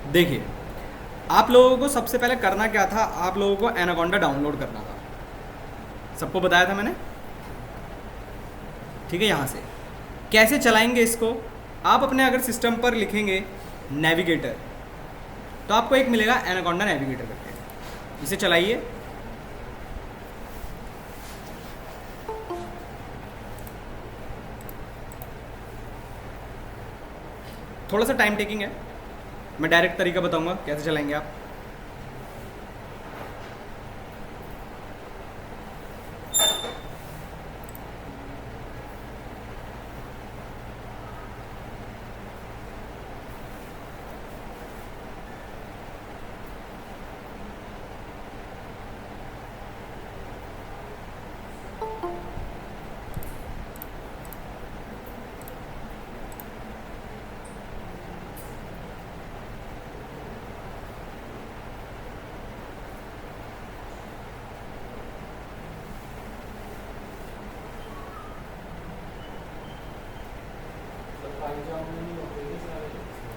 देखिए, आप लोगों को सबसे पहले करना क्या था, आप लोगों को एनाकोंडा डाउनलोड करना था, सबको बताया था मैंने, ठीक है। यहाँ से कैसे चलाएंगे इसको, आप अपने अगर सिस्टम पर लिखेंगे नेविगेटर, तो आपको एक मिलेगा एनाकोंडा नेविगेटर करके, इसे चलाइए। थोड़ा सा टाइम टेकिंग है, मैं डायरेक्ट तरीका बताऊंगा कैसे चलाएंगे आप।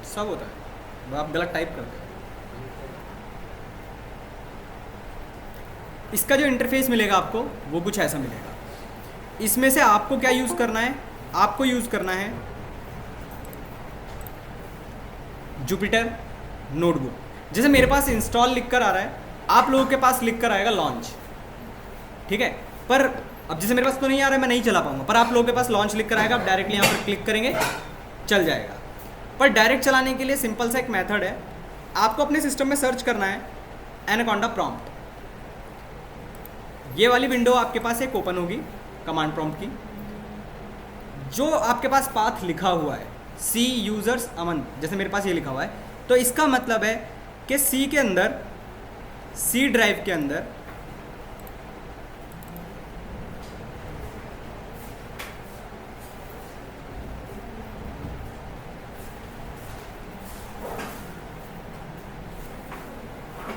सब होता है, आप गलत टाइप करते हो। इसका जो इंटरफेस मिलेगा आपको वो कुछ ऐसा मिलेगा। इसमें से आपको क्या यूज़ करना है, आपको यूज़ करना है जुपिटर नोटबुक। जैसे मेरे पास इंस्टॉल लिख कर आ रहा है, आप लोगों के पास लिख कर आएगा लॉन्च, ठीक है। पर अब जैसे मेरे पास तो नहीं आ रहा है, मैं नहीं चला पाऊंगा, पर आप लोगों के पास लॉन्च लिख कर आएगा, आप डायरेक्टली यहाँ पर क्लिक करेंगे, चल जाएगा। पर डायरेक्ट चलाने के लिए सिंपल सा एक मेथड है, आपको अपने सिस्टम में सर्च करना है एनाकोंडा प्रॉम्प्ट। ये वाली विंडो आपके पास एक ओपन होगी कमांड प्रॉम्प्ट की। जो आपके पास पाथ लिखा हुआ है सी यूजर्स अमन, जैसे मेरे पास ये लिखा हुआ है, तो इसका मतलब है कि सी के अंदर, सी ड्राइव के अंदर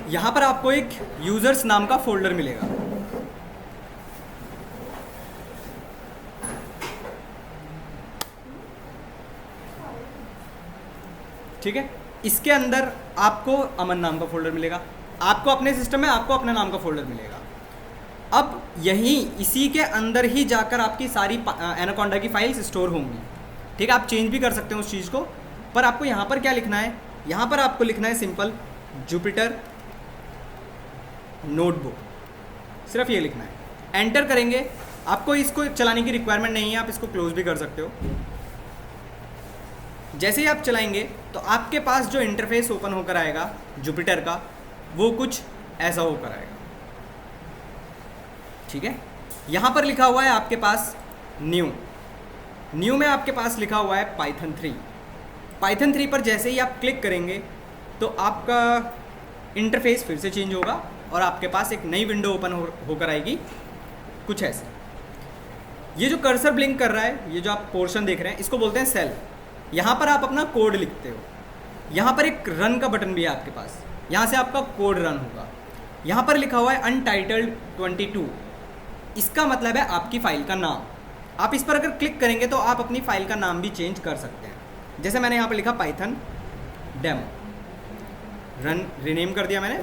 यहां पर आपको एक यूजर्स नाम का फोल्डर मिलेगा, ठीक है। इसके अंदर आपको अमन नाम का फोल्डर मिलेगा, आपको अपने सिस्टम में आपको अपने नाम का फोल्डर मिलेगा। अब यहीं इसी के अंदर ही जाकर आपकी सारी एनाकोंडा की फाइल्स स्टोर होंगी, ठीक है। आप चेंज भी कर सकते हैं उस चीज़ को, पर आपको यहाँ पर क्या लिखना है, यहाँ पर आपको लिखना है सिंपल जुपिटर नोटबुक, सिर्फ ये लिखना है। एंटर करेंगे, आपको इसको चलाने की रिक्वायरमेंट नहीं है, आप इसको क्लोज भी कर सकते हो। जैसे ही आप चलाएंगे तो आपके पास जो इंटरफेस ओपन होकर आएगा जुपिटर का, वो कुछ ऐसा होकर आएगा, ठीक है। यहाँ पर लिखा हुआ है आपके पास न्यू, न्यू में आपके पास लिखा हुआ है पाइथन 3। पाइथन 3 पर जैसे ही आप क्लिक करेंगे तो आपका इंटरफेस फिर से चेंज होगा और आपके पास एक नई विंडो ओपन होकर आएगी कुछ ऐसे। ये जो कर्सर ब्लिंक कर रहा है, ये जो आप पोर्शन देख रहे हैं, इसको बोलते हैं सेल। यहाँ पर आप अपना कोड लिखते हो, यहाँ पर एक रन का बटन भी है आपके पास, यहाँ से आपका कोड रन होगा। यहाँ पर लिखा हुआ है अनटाइटल्ड 22, इसका मतलब है आपकी फाइल का नाम। आप इस पर अगर क्लिक करेंगे तो आप अपनी फाइल का नाम भी चेंज कर सकते हैं। जैसे मैंने यहाँ पर लिखा पाइथन डेमो, रन रीनेम कर दिया मैंने,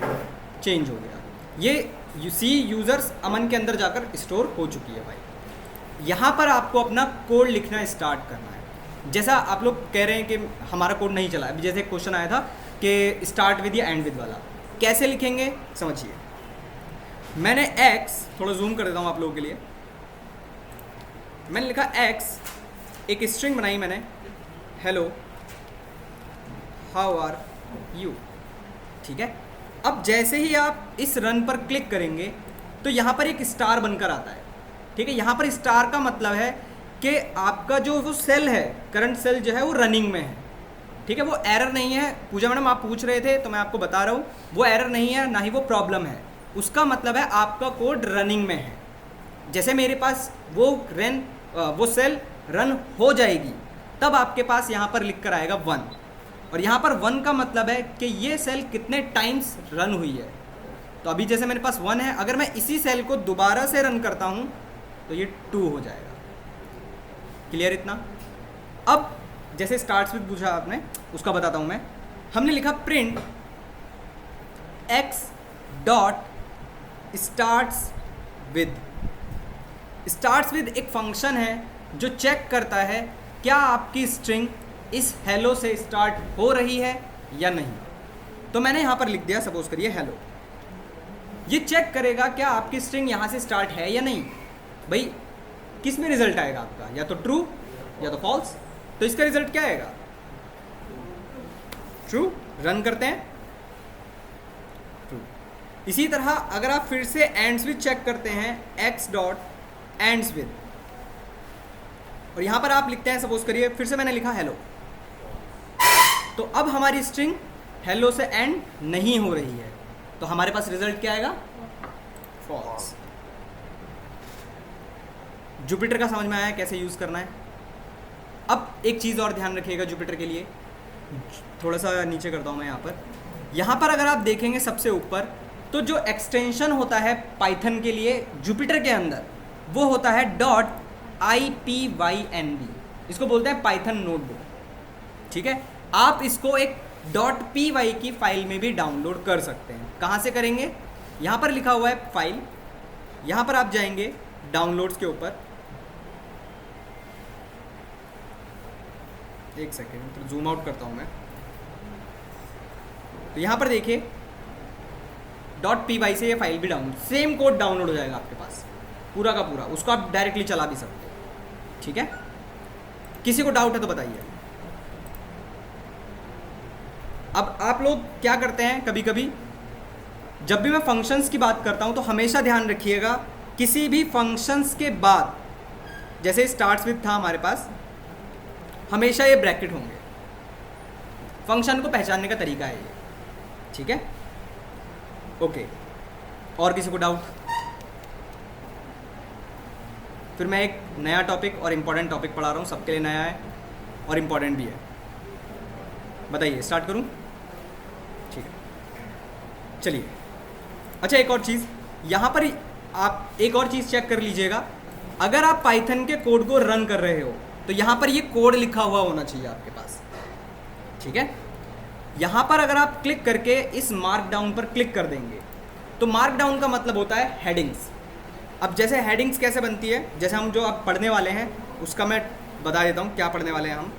चेंज हो गया। ये सी यूज़र्स अमन के अंदर जाकर स्टोर हो चुकी है फाइल। यहाँ पर आपको अपना कोड लिखना स्टार्ट करना है। जैसा आप लोग कह रहे हैं कि हमारा कोड नहीं चला, अभी जैसे एक क्वेश्चन आया था कि स्टार्ट विद या एंड विद वाला कैसे लिखेंगे, समझिए। मैंने x, थोड़ा जूम कर देता हूँ आप लोगों के लिए, मैंने लिखा x, एक स्ट्रिंग बनाई मैंने, हेलो हाउ आर यू, ठीक है। अब जैसे ही आप इस रन पर क्लिक करेंगे तो यहाँ पर एक स्टार बनकर आता है, ठीक है। यहाँ पर स्टार का मतलब है कि आपका जो वो सेल है, करंट सेल जो है वो रनिंग में है, ठीक है। वो एरर नहीं है, पूजा मैडम आप पूछ रहे थे तो मैं आपको बता रहा हूँ, वो एरर नहीं है, ना ही वो प्रॉब्लम है। उसका मतलब है आपका कोड रनिंग में है। जैसे मेरे पास वो सेल रन हो जाएगी तब आपके पास यहाँ पर लिख कर आएगा 1, और यहाँ पर 1 का मतलब है कि ये सेल कितने टाइम्स रन हुई है। तो अभी जैसे मेरे पास 1 है, अगर मैं इसी सेल को दोबारा से रन करता हूँ तो ये 2 हो जाएगा। क्लियर इतना? अब जैसे स्टार्ट्स विद पूछा आपने, उसका बताता हूँ मैं। हमने लिखा print x dot starts with एक फंक्शन है जो चेक करता है क्या आपकी स्ट्रिंग इस हेलो से स्टार्ट हो रही है या नहीं। तो मैंने यहाँ पर लिख दिया, सपोज करिए हेलो। ये चेक करेगा क्या आपकी स्ट्रिंग यहाँ से स्टार्ट है या नहीं। भाई किस में रिजल्ट आएगा आपका, या तो ट्रू या तो फॉल्स। तो इसका रिजल्ट क्या आएगा, ट्रू। रन करते हैं, ट्रू। इसी तरह अगर आप फिर से एंड्स विद चेक करते हैं, x डॉट एंड्स विद, और यहां पर आप लिखते हैं, सपोज करिए फिर से मैंने लिखा हेलो, तो अब हमारी स्ट्रिंग हेलो से एंड नहीं हो रही है, तो हमारे पास रिजल्ट क्या आएगा, फॉल्स। जुपिटर का समझ में आया कैसे यूज करना है। अब एक चीज और ध्यान रखिएगा जुपिटर के लिए, थोड़ा सा नीचे करता हूं मैं यहाँ पर अगर आप देखेंगे सबसे ऊपर, तो जो एक्सटेंशन होता है पाइथन के लिए जुपिटर के अंदर, वो होता है .ipynb। इसको बोलते हैं पाइथन नोटबुक, ठीक है। आप इसको एक .py की फाइल में भी डाउनलोड कर सकते हैं। कहाँ से करेंगे, यहाँ पर लिखा हुआ है फाइल, यहाँ पर आप जाएंगे डाउनलोड्स के ऊपर, एक सेकेंड तो जूम आउट करता हूँ मैं। तो यहाँ पर देखिए .py से ये फाइल भी डाउनलोड, सेम कोड डाउनलोड हो जाएगा आपके पास पूरा का पूरा, उसको आप डायरेक्टली चला भी सकते हो, ठीक है। किसी को डाउट है तो बताइए। अब आप लोग क्या करते हैं, कभी कभी जब भी मैं फंक्शंस की बात करता हूँ तो हमेशा ध्यान रखिएगा, किसी भी फंक्शंस के बाद, जैसे स्टार्ट्स विद था हमारे पास, हमेशा ये ब्रैकेट होंगे। फंक्शन को पहचानने का तरीका है ये, ठीक है। ओके, और किसी को डाउट? फिर मैं एक नया टॉपिक और इम्पॉर्टेंट टॉपिक पढ़ा रहा हूँ, सबके लिए नया है और इम्पॉर्टेंट भी है। बताइए, स्टार्ट करूँ? ठीक है, चलिए। अच्छा, एक और चीज़ यहाँ पर आप एक और चीज़ चेक कर लीजिएगा, अगर आप पाइथन के कोड को रन कर रहे हो तो यहाँ पर ये कोड लिखा हुआ होना चाहिए आपके पास, ठीक है। यहाँ पर अगर आप क्लिक करके इस मार्क डाउन पर क्लिक कर देंगे, तो मार्क डाउन का मतलब होता है हेडिंग्स। अब जैसे हेडिंग्स कैसे बनती है, जैसे हम जो अब पढ़ने वाले हैं उसका मैं बता देता हूँ क्या पढ़ने वाले हैं हम।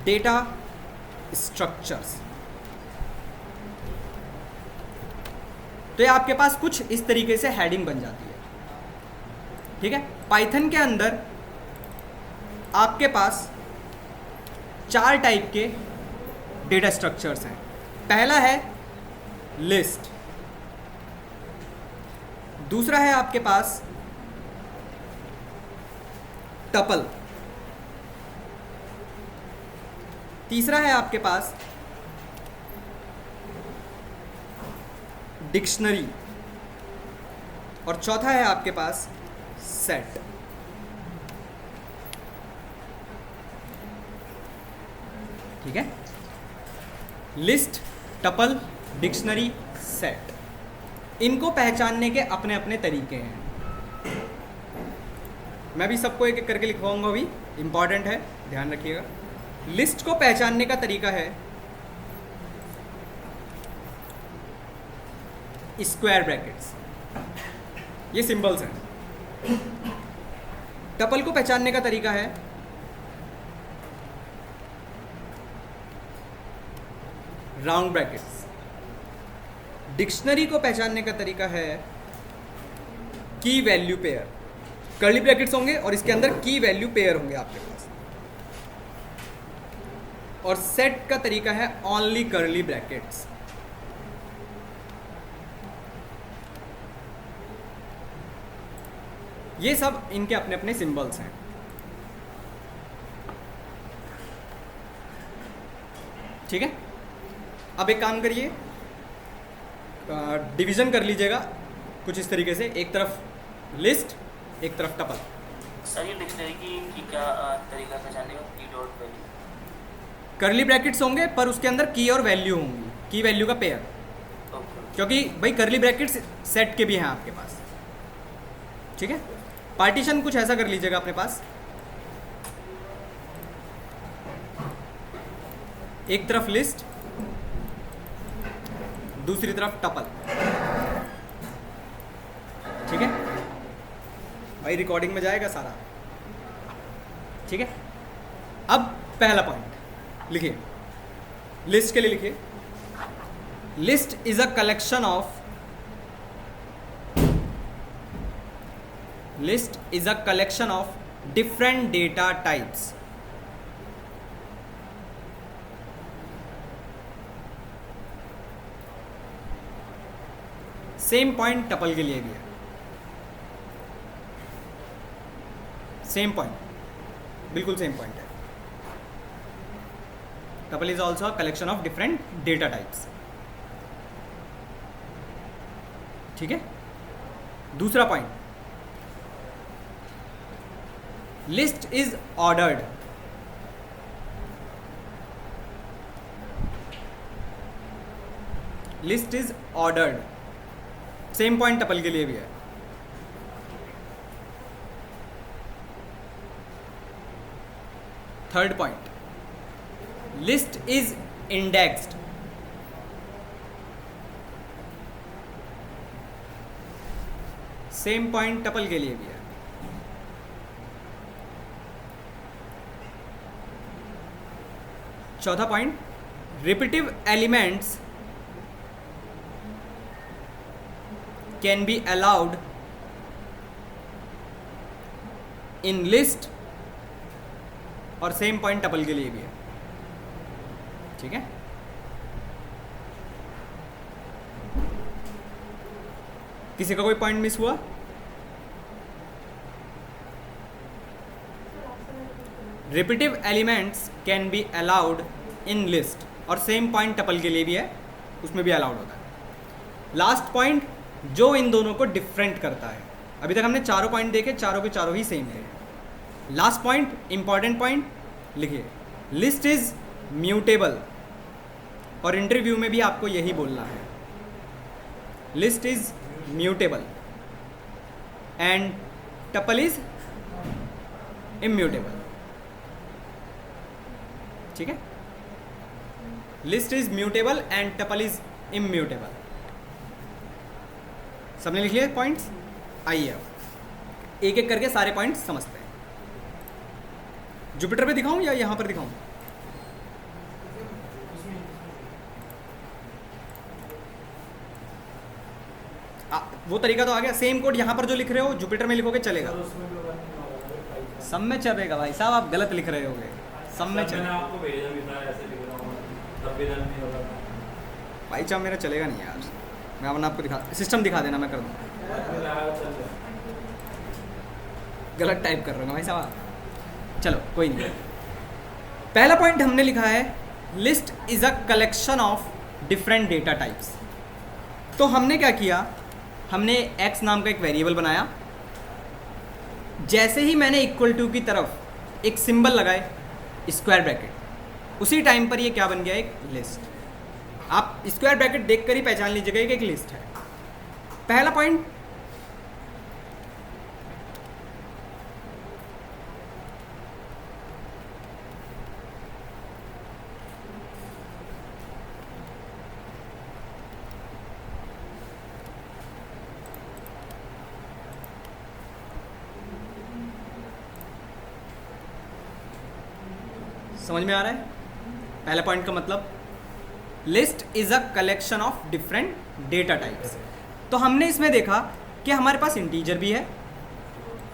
Data structures. तो ये आपके पास कुछ इस तरीके से हेडिंग बन जाती है, ठीक है। पाइथन के अंदर आपके पास 4 टाइप के डेटा स्ट्रक्चर्स हैं। पहला है लिस्ट, दूसरा है आपके पास टपल, तीसरा है आपके पास डिक्शनरी, और चौथा है आपके पास सेट। ठीक है, लिस्ट, टपल, डिक्शनरी, सेट, इनको पहचानने के अपने अपने तरीके हैं। मैं भी सबको एक एक करके लिखवाऊंगा, अभी इंपॉर्टेंट है, ध्यान रखिएगा। लिस्ट को पहचानने का तरीका है स्क्वायर ब्रैकेट्स, ये सिंबल्स हैं। टपल को पहचानने का तरीका है राउंड ब्रैकेट्स। डिक्शनरी को पहचानने का तरीका है की वैल्यू पेयर, कर्ली ब्रैकेट्स होंगे और इसके अंदर की वैल्यू पेयर होंगे आपके पास। और सेट का तरीका है ओनली कर्ली ब्रैकेट्स। ये सब इनके अपने अपने सिंबल्स हैं। ठीक है, अब एक काम करिए, डिवीजन कर लीजिएगा कुछ इस तरीके से, एक तरफ लिस्ट, एक तरफ टपल। सर ये डिक्शनरी की क्या तरीका पहचानने का, की डॉट वैल्यू, कर्ली ब्रैकेट्स होंगे पर उसके अंदर की और वैल्यू होंगी, की वैल्यू का पेयर, क्योंकि भाई कर्ली ब्रैकेट्स सेट के भी हैं आपके पास। ठीक है, पार्टीशन कुछ ऐसा कर लीजिएगा अपने पास, एक तरफ लिस्ट, दूसरी तरफ टपल। ठीक है भाई, रिकॉर्डिंग में जाएगा सारा। ठीक है, अब पहला पॉइंट लिखिए, लिस्ट के लिए लिखिए, list is a collection of, list is a collection of different data types. Same point tuple के लिए भी है, सेम पॉइंट, बिल्कुल सेम पॉइंट है। Tuple is also a collection of different data types. ठीक है, दूसरा point, list is ordered. List is ordered, same point tuple के लिए भी है। Third point, list is indexed. Same point tuple के लिए भी है। चौथा point, repetitive elements can be allowed in list, और सेम पॉइंट टपल के लिए भी है। ठीक है, किसी का कोई पॉइंट मिस हुआ? Repetitive elements can be allowed in list, और सेम पॉइंट टपल के लिए भी है, उसमें भी अलाउड होता है। लास्ट पॉइंट जो इन दोनों को डिफरेंट करता है, अभी तक हमने चारों पॉइंट देखे, चारों के चारों ही सेम थे। लास्ट पॉइंट, इंपॉर्टेंट पॉइंट लिखिए, लिस्ट इज म्यूटेबल, और इंटरव्यू में भी आपको यही बोलना है, list is mutable and tuple is immutable. ठीक है, list is mutable and tuple is immutable. सबने लिख लिए पॉइंट्स? आइए अब एक एक करके सारे पॉइंट्स समझते हैं। जुपिटर पे दिखाऊं या यहां पर दिखाऊं? वो तरीका तो आ गया। सेम कोड यहां पर जो लिख रहे हो जुपिटर में लिखोगे चलेगा, सब में चलेगा भाई साहब। आप गलत लिख रहे होगे, सब में चलेगा भाई साहब, मेरा चलेगा नहीं यार। मैं अपना आपको दिखा, सिस्टम दिखा देना, मैं कर दूँ। गलत टाइप कर रहा हूँ भाई साहब, चलो कोई नहीं। पहला पॉइंट हमने लिखा है, list is a collection of different data types. तो हमने क्या किया, हमने x नाम का एक वेरिएबल बनाया। जैसे ही मैंने इक्वल टू की तरफ एक सिंबल लगाए, स्क्वायर ब्रैकेट, उसी टाइम पर ये क्या बन गया, एक लिस्ट। आप स्क्वायर ब्रैकेट देखकर ही पहचान लीजिएगा कि एक लिस्ट है। पहला पॉइंट, समझ में आ रहा है? पहला पॉइंट का मतलब, list is a collection of different data types. तो हमने इसमें देखा कि हमारे पास इंटीजर भी है,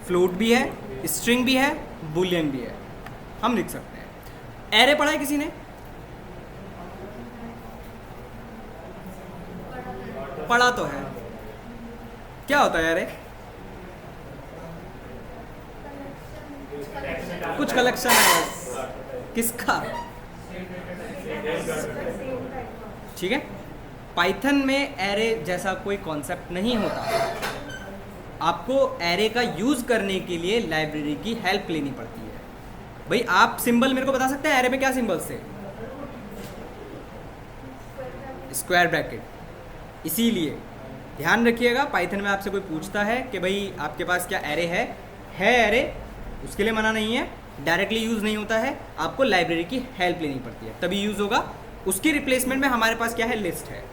फ्लोट भी है, स्ट्रिंग भी है, बुलियन भी है। हम लिख सकते हैं। एरे पढ़ा है किसी ने? पढ़ा तो है। क्या होता है एरे? कुछ कलेक्शन है। किसका? ठीक है, पाइथन में एरे जैसा कोई कॉन्सेप्ट नहीं होता। आपको एरे का यूज करने के लिए लाइब्रेरी की हेल्प लेनी पड़ती है। भाई आप सिंबल मेरे को बता सकते हैं एरे में क्या सिंबल्स थे? Square bracket. इसीलिए ध्यान रखिएगा, पाइथन में आपसे कोई पूछता है कि भाई आपके पास क्या एरे है एरे, उसके लिए मना नहीं है। डायरेक्टली यूज़ नहीं होता है, आपको लाइब्रेरी की हेल्प लेनी पड़ती है, तभी यूज़ होगा। उसकी रिप्लेसमेंट में हमारे पास क्या है, लिस्ट है,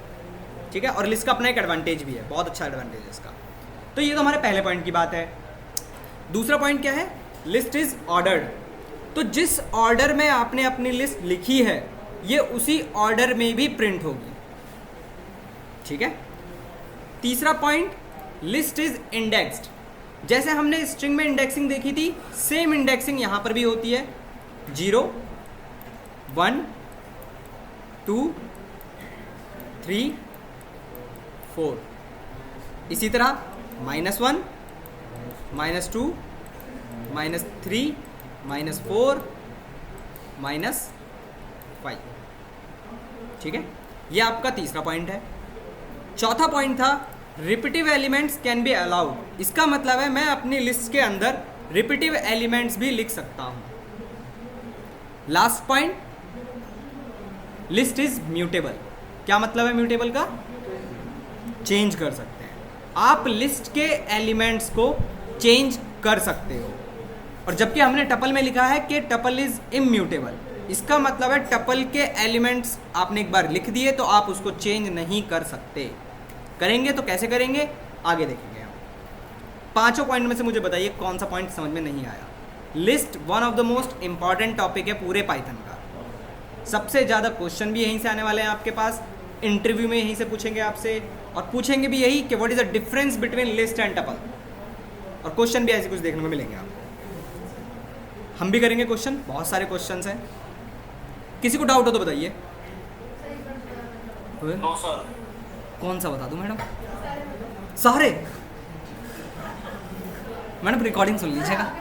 ठीक है। और लिस्ट का अपना एक एडवांटेज भी है, बहुत अच्छा एडवांटेज है इसका। तो ये तो हमारे पहले पॉइंट की बात है। दूसरा पॉइंट क्या है, लिस्ट इज ऑर्डर्ड। तो जिस ऑर्डर में आपने अपनी लिस्ट लिखी है ये उसी ऑर्डर में भी प्रिंट होगी, ठीक है। तीसरा पॉइंट, लिस्ट इज इंडेक्स्ड। जैसे हमने स्ट्रिंग में इंडेक्सिंग देखी थी, सेम इंडेक्सिंग यहां पर भी होती है, 0 1 2 3 4। इसी तरह -1 -2 -3 -4 -5, ठीक है। ये आपका तीसरा पॉइंट है। चौथा पॉइंट था, repetitive elements can be allowed. इसका मतलब है मैं अपनी लिस्ट के अंदर रिपीटिव एलिमेंट्स भी लिख सकता हूं। Last point, list is mutable. क्या मतलब है म्यूटेबल का, चेंज कर सकते हैं आप, लिस्ट के एलिमेंट्स को चेंज कर सकते हो। और जबकि हमने टपल में लिखा है कि टपल इज इम्यूटेबल, इसका मतलब है टपल के एलिमेंट्स आपने एक बार लिख दिए तो आप उसको चेंज नहीं कर सकते। करेंगे तो कैसे करेंगे, आगे देखेंगे हम। पांचों पॉइंट में से मुझे बताइए कौन सा पॉइंट समझ में नहीं आया। List one of the most important topic है पूरे पाइथन का। सबसे ज़्यादा क्वेश्चन भी यहीं से आने वाले हैं आपके पास, इंटरव्यू में यहीं से पूछेंगे आपसे, और पूछेंगे भी यही कि what is the difference between list and tuple. और क्वेश्चन भी ऐसे कुछ देखने को मिलेंगे आपको। हम भी करेंगे क्वेश्चन, बहुत सारे क्वेश्चन हैं। किसी को डाउट हो तो बताइए। No sir. कौन सा बता दूं मैडम, सारे। मैडम रिकॉर्डिंग सुन लीजिएगा।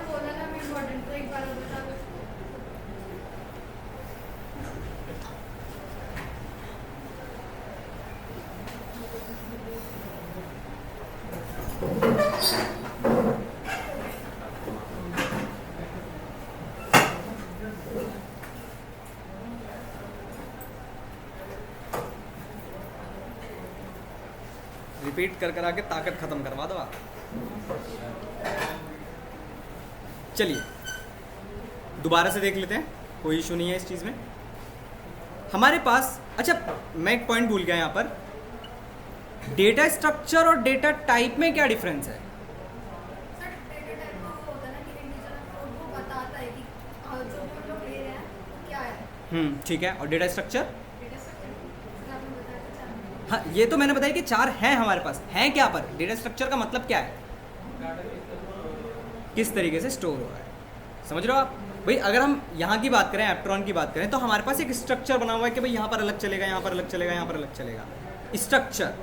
रिपीट कर कर आके ताकत खत्म करवा दो आप। चलिए दोबारा से देख लेते हैं, कोई इशू नहीं है इस चीज़ में हमारे पास। अच्छा मैं एक पॉइंट भूल गया यहाँ पर, डेटा स्ट्रक्चर और डेटा टाइप में क्या डिफरेंस है? ठीक है, और डेटा स्ट्रक्चर? हाँ ये तो मैंने बताया कि 4 हैं हमारे पास, हैं क्या पर? डेटा स्ट्रक्चर का मतलब क्या है, किस तरीके से स्टोर हो रहा है, समझ रहे हो आप भाई। अगर हम यहाँ की बात करें, एप्ट्रॉन की बात करें, तो हमारे पास एक स्ट्रक्चर बना हुआ है कि भाई यहाँ पर अलग चलेगा, यहाँ पर अलग चलेगा, यहाँ पर अलग चलेगा, स्ट्रक्चर।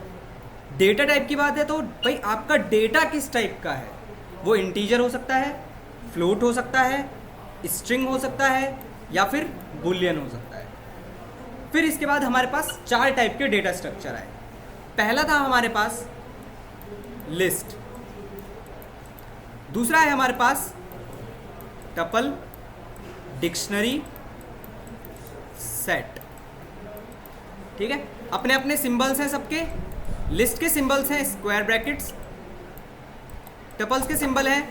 डेटा टाइप की बात है तो भाई आपका डेटा किस टाइप का है, वो इंटीजर हो सकता है, फ्लोट हो सकता है, स्ट्रिंग हो सकता है, या फिर बुलियन हो सकता है। फिर इसके बाद हमारे पास 4 टाइप के डेटा स्ट्रक्चर आए। पहला था हमारे पास लिस्ट, दूसरा है हमारे पास टपल, डिक्शनरी, सेट, ठीक है। अपने अपने सिंबल्स हैं सबके। लिस्ट के सिंबल्स हैं स्क्वायर ब्रैकेट्स, टपल्स के सिंबल हैं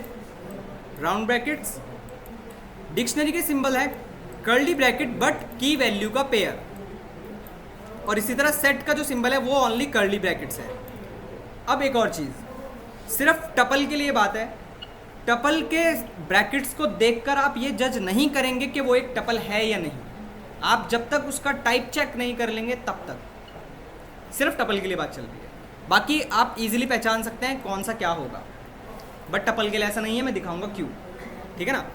राउंड ब्रैकेट्स, डिक्शनरी के सिंबल है कर्ली ब्रैकेट बट की वैल्यू का पेयर, और इसी तरह सेट का जो सिंबल है वो ओनली कर्ली ब्रैकेट्स है। अब एक और चीज़, सिर्फ टपल के लिए बात है, टपल के ब्रैकेट्स को देखकर आप ये जज नहीं करेंगे कि वो एक टपल है या नहीं। आप जब तक उसका टाइप चेक नहीं कर लेंगे तब तक, सिर्फ टपल के लिए बात चल रही है। बाकी आप इजीली पहचान सकते हैं कौन सा क्या होगा, बट टपल के लिए ऐसा नहीं है, मैं दिखाऊंगा क्यों, ठीक है ना।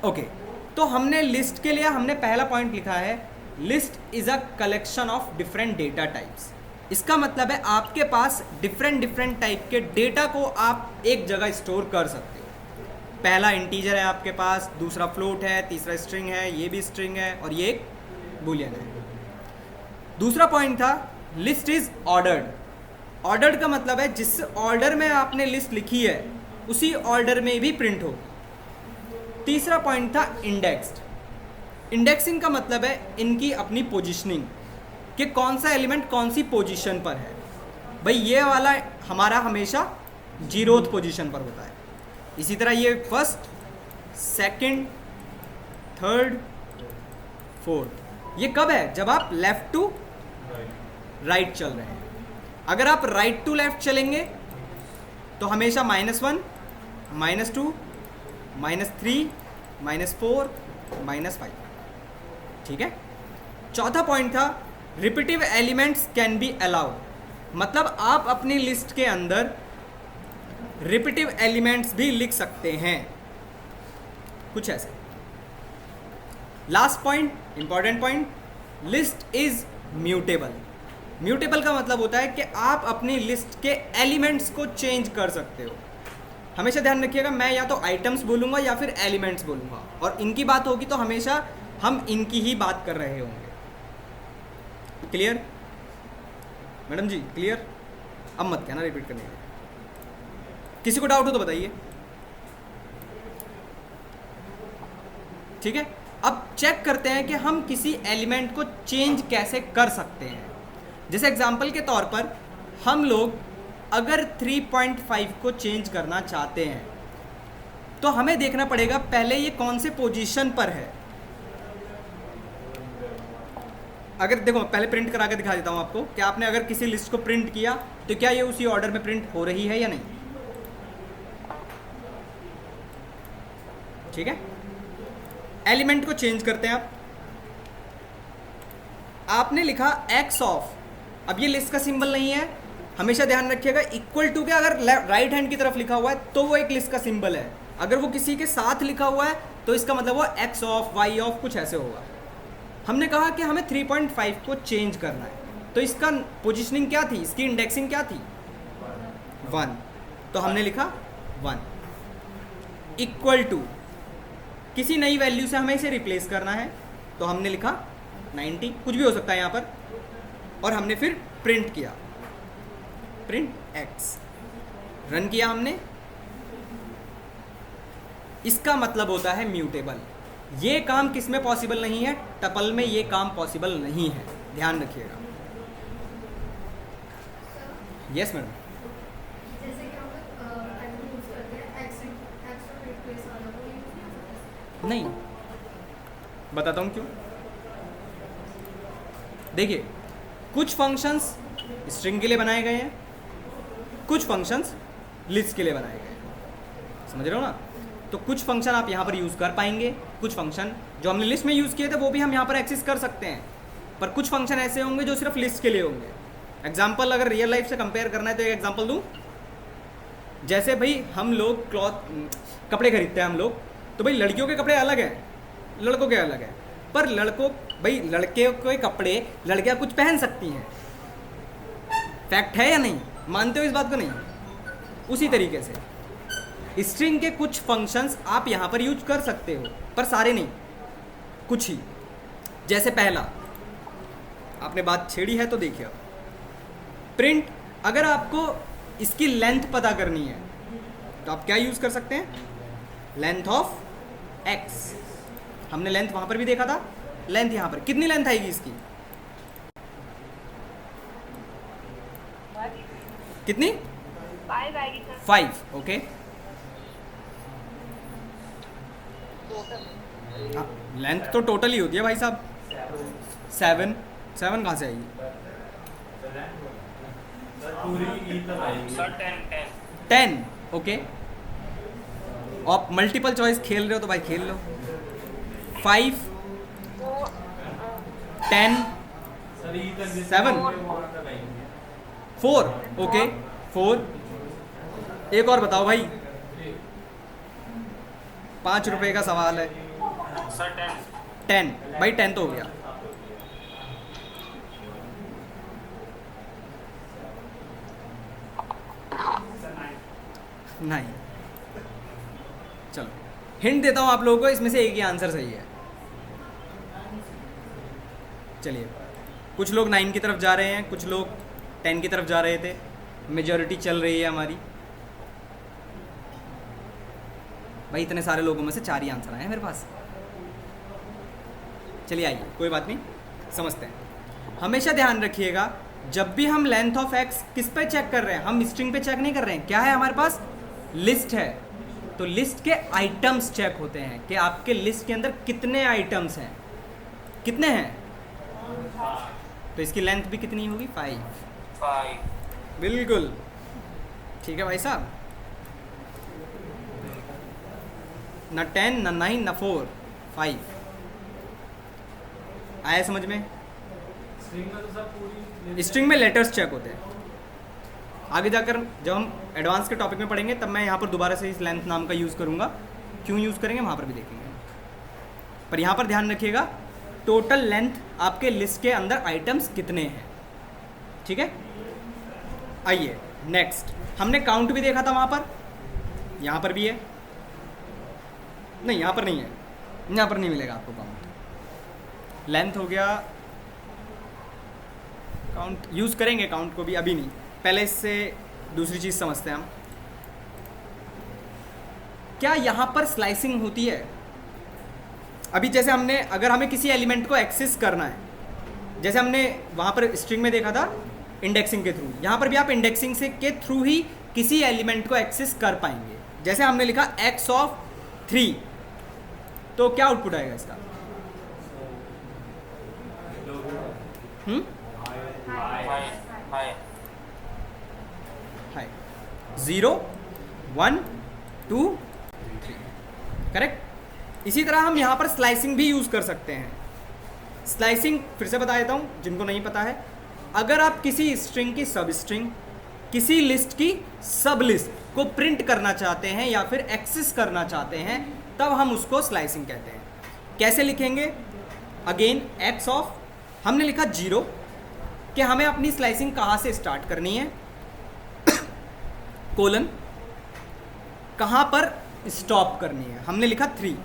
ओके, तो हमने लिस्ट के लिए हमने पहला पॉइंट लिखा है, list is a collection of different data types. इसका मतलब है आपके पास डिफरेंट टाइप के डेटा को आप एक जगह स्टोर कर सकते हो। पहला इंटीजर है आपके पास, दूसरा फ्लोट है, तीसरा स्ट्रिंग है, ये भी स्ट्रिंग है, और ये एक बुलियन है। दूसरा पॉइंट था लिस्ट इज ऑर्डर्ड। ऑर्डर्ड का मतलब है जिस ऑर्डर में आपने लिस्ट लिखी है उसी ऑर्डर में भी प्रिंट होगी। तीसरा पॉइंट था इंडेक्स्ड। इंडेक्सिंग का मतलब है इनकी अपनी पोजीशनिंग, कि कौन सा एलिमेंट कौन सी पोजीशन पर है। भाई ये वाला हमारा हमेशा 0th पोजीशन पर होता है, इसी तरह ये फर्स्ट, सेकंड, थर्ड, फोर्थ। ये कब है? जब आप लेफ्ट टू राइट चल रहे हैं। अगर आप राइट टू लेफ्ट चलेंगे तो हमेशा -1, -2, -3, -4, -5। ठीक है। चौथा पॉइंट था repetitive elements can be allowed. मतलब आप अपनी लिस्ट के अंदर रिपीटिव एलिमेंट्स भी लिख सकते हैं, कुछ ऐसे। Last point, important point, list is mutable. Mutable का मतलब होता है कि आप अपनी लिस्ट के एलिमेंट्स को चेंज कर सकते हो। हमेशा ध्यान रखिएगा, मैं या तो आइटम्स बोलूँगा या फिर एलिमेंट्स बोलूँगा, और इनकी बात होगी तो हमेशा हम इनकी ही बात कर रहे होंगे। क्लियर मैडम जी? क्लियर? अब मत कहना रिपीट करने के। किसी को डाउट हो तो बताइए। ठीक है। अब चेक करते हैं कि हम किसी एलिमेंट को चेंज कैसे कर सकते हैं। जैसे एग्जांपल के तौर पर हम लोग अगर 3.5 को चेंज करना चाहते हैं तो हमें देखना पड़ेगा पहले ये कौन से पोजीशन पर है। अगर देखो, पहले प्रिंट करा के दिखा देता हूं आपको कि आपने अगर किसी लिस्ट को प्रिंट किया तो क्या ये उसी ऑर्डर में प्रिंट हो रही है या नहीं। ठीक है। एलिमेंट को चेंज करते हैं। आपने लिखा x ऑफ, अब ये लिस्ट का सिंबल नहीं है, हमेशा ध्यान रखिएगा। इक्वल टू के अगर राइट हैंड की तरफ लिखा हुआ है तो वो एक लिस्ट का सिंबल है। अगर वो किसी के साथ लिखा हुआ है तो इसका मतलब वो x ऑफ, y ऑफ, कुछ ऐसे होगा। हमने कहा कि हमें 3.5 को चेंज करना है, तो इसका पोजीशनिंग क्या थी, इसकी इंडेक्सिंग क्या थी? 1। तो हमने लिखा 1 इक्वल टू किसी नई वैल्यू से हमें इसे रिप्लेस करना है, तो हमने लिखा 90, कुछ भी हो सकता है यहाँ पर, और हमने फिर प्रिंट किया, प्रिंट x, रन किया हमने। इसका मतलब होता है म्यूटेबल। ये काम किस में पॉसिबल नहीं है? टपल में ये काम पॉसिबल नहीं है, ध्यान रखिएगा। Yes madam. जैसे कि हम लोग टाइटल यूज करते हैं एक्स और रिप्लेस वाला, वो यूज नहीं हो सकता। नहीं, बताता हूँ क्यों। देखिए, कुछ फंक्शंस स्ट्रिंग के लिए बनाए गए हैं, कुछ फंक्शंस लिस्ट के लिए बनाए गए हैं, समझ रहे हो ना। तो कुछ फंक्शन आप यहाँ पर यूज़ कर पाएंगे, कुछ फंक्शन जो हमने लिस्ट में यूज़ किए थे वो भी हम यहाँ पर एक्सेस कर सकते हैं, पर कुछ फंक्शन ऐसे होंगे जो सिर्फ लिस्ट के लिए होंगे। एग्जाम्पल अगर रियल लाइफ से कंपेयर करना है तो एक एग्जाम्पल दूँ। जैसे भाई हम लोग कपड़े खरीदते हैं हम लोग, तो भाई लड़कियों के कपड़े अलग हैं, लड़कों के अलग हैं, पर भाई लड़के के कपड़े लड़कियाँ कुछ पहन सकती हैं। फैक्ट है या नहीं? मानते हो इस बात को? नहीं। उसी तरीके से स्ट्रिंग के कुछ फंक्शंस आप यहाँ पर यूज कर सकते हो, पर सारे नहीं, कुछ ही। जैसे पहला, आपने बात छेड़ी है तो देखिए, प्रिंट, अगर आपको इसकी लेंथ पता करनी है तो आप क्या यूज़ कर सकते हैं? Length of x। हमने लेंथ वहाँ पर भी देखा था, लेंथ यहाँ पर कितनी लेंथ आएगी इसकी? कितनी? 5 आएगी सर। 5, ओके। लेंथ तो टोटल ही होती है भाई साहब। 7 कहाँ से आएगी? Sir 10 10, okay. आप मल्टीपल चॉइस खेल रहे हो तो भाई खेल लो। 5, 10, 7, 4, ओके 4। एक और बताओ भाई, 5 रुपए का सवाल है। सर 10 भाई, 10 तो हो गया। नहीं, चलो हिंट देता हूँ आप लोगों को, इसमें से एक ही आंसर सही है। चलिए, कुछ लोग 9 की तरफ जा रहे हैं, कुछ लोग 10 की तरफ जा रहे थे, मेजॉरिटी चल रही है हमारी। भाई इतने सारे लोगों में से 4 ही आंसर आए हैं मेरे पास। चलिए आइए, कोई बात नहीं, समझते हैं। हमेशा ध्यान रखिएगा, जब भी हम लेंथ ऑफ x किस पे चेक कर रहे हैं, हम स्ट्रिंग पे चेक नहीं कर रहे हैं। क्या है हमारे पास? लिस्ट है। तो लिस्ट के आइटम्स चेक होते हैं कि आपके लिस्ट के अंदर कितने आइटम्स हैं, कितने हैं, तो इसकी लेंथ भी कितनी होगी 5। 5। बिल्कुल ठीक है भाई साहब, ना 10 ना 9 ना 4, 5 आया समझ में। स्ट्रिंग में लेटर्स चेक होते हैं। आगे जाकर जब हम एडवांस के टॉपिक में पढ़ेंगे तब मैं यहाँ पर दोबारा से इस लेंथ नाम का यूज़ करूँगा, क्यों यूज़ करेंगे वहाँ पर भी देखेंगे। पर यहाँ पर ध्यान रखिएगा टोटल लेंथ आपके लिस्ट के अंदर आइटम्स कितने हैं, ठीक है। आइए नेक्स्ट, हमने काउंट भी देखा था वहाँ पर, यहाँ पर भी है, नहीं यहाँ पर नहीं है, यहाँ पर नहीं मिलेगा आपको काउंट। लेंथ हो गया, काउंट यूज़ करेंगे, काउंट को भी अभी नहीं, पहले इससे दूसरी चीज़ समझते हैं हम। क्या यहाँ पर स्लाइसिंग होती है? अभी जैसे हमने, अगर हमें किसी एलिमेंट को एक्सेस करना है, जैसे हमने वहाँ पर स्ट्रिंग में देखा था इंडेक्सिंग के थ्रू, यहाँ पर भी आप इंडेक्सिंग से के थ्रू ही किसी एलिमेंट को एक्सेस कर पाएंगे। जैसे हमने लिखा x ऑफ 3, तो क्या आउटपुट आएगा इसका? हाय 0 1 2 3, करेक्ट। इसी तरह हम यहाँ पर स्लाइसिंग भी यूज़ कर सकते हैं। स्लाइसिंग फिर से बता देता हूँ जिनको नहीं पता है, अगर आप किसी स्ट्रिंग की सब स्ट्रिंग, किसी लिस्ट की सब लिस्ट को प्रिंट करना चाहते हैं या फिर एक्सेस करना चाहते हैं, तब हम उसको स्लाइसिंग कहते हैं। कैसे लिखेंगे? अगेन x ऑफ, हमने लिखा 0 कि हमें अपनी स्लाइसिंग कहाँ से स्टार्ट करनी है, कोलन कहाँ पर स्टॉप करनी है, हमने लिखा 3,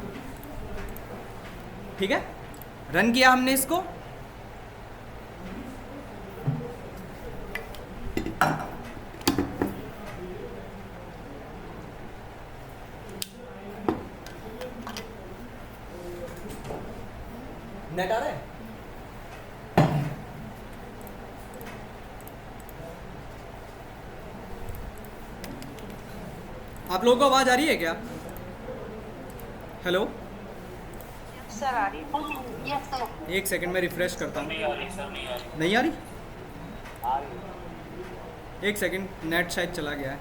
ठीक है। रन किया हमने इसको, नेट आ रहा है? आप लोगों को आवाज आ रही है क्या? हेलो सर आ रही है। Yes sir. एक सेकंड में रिफ्रेश करता हूँ। नहीं आ रही सर, नहीं आ रही। नहीं आ रही? एक सेकंड, नेट शायद चला गया है।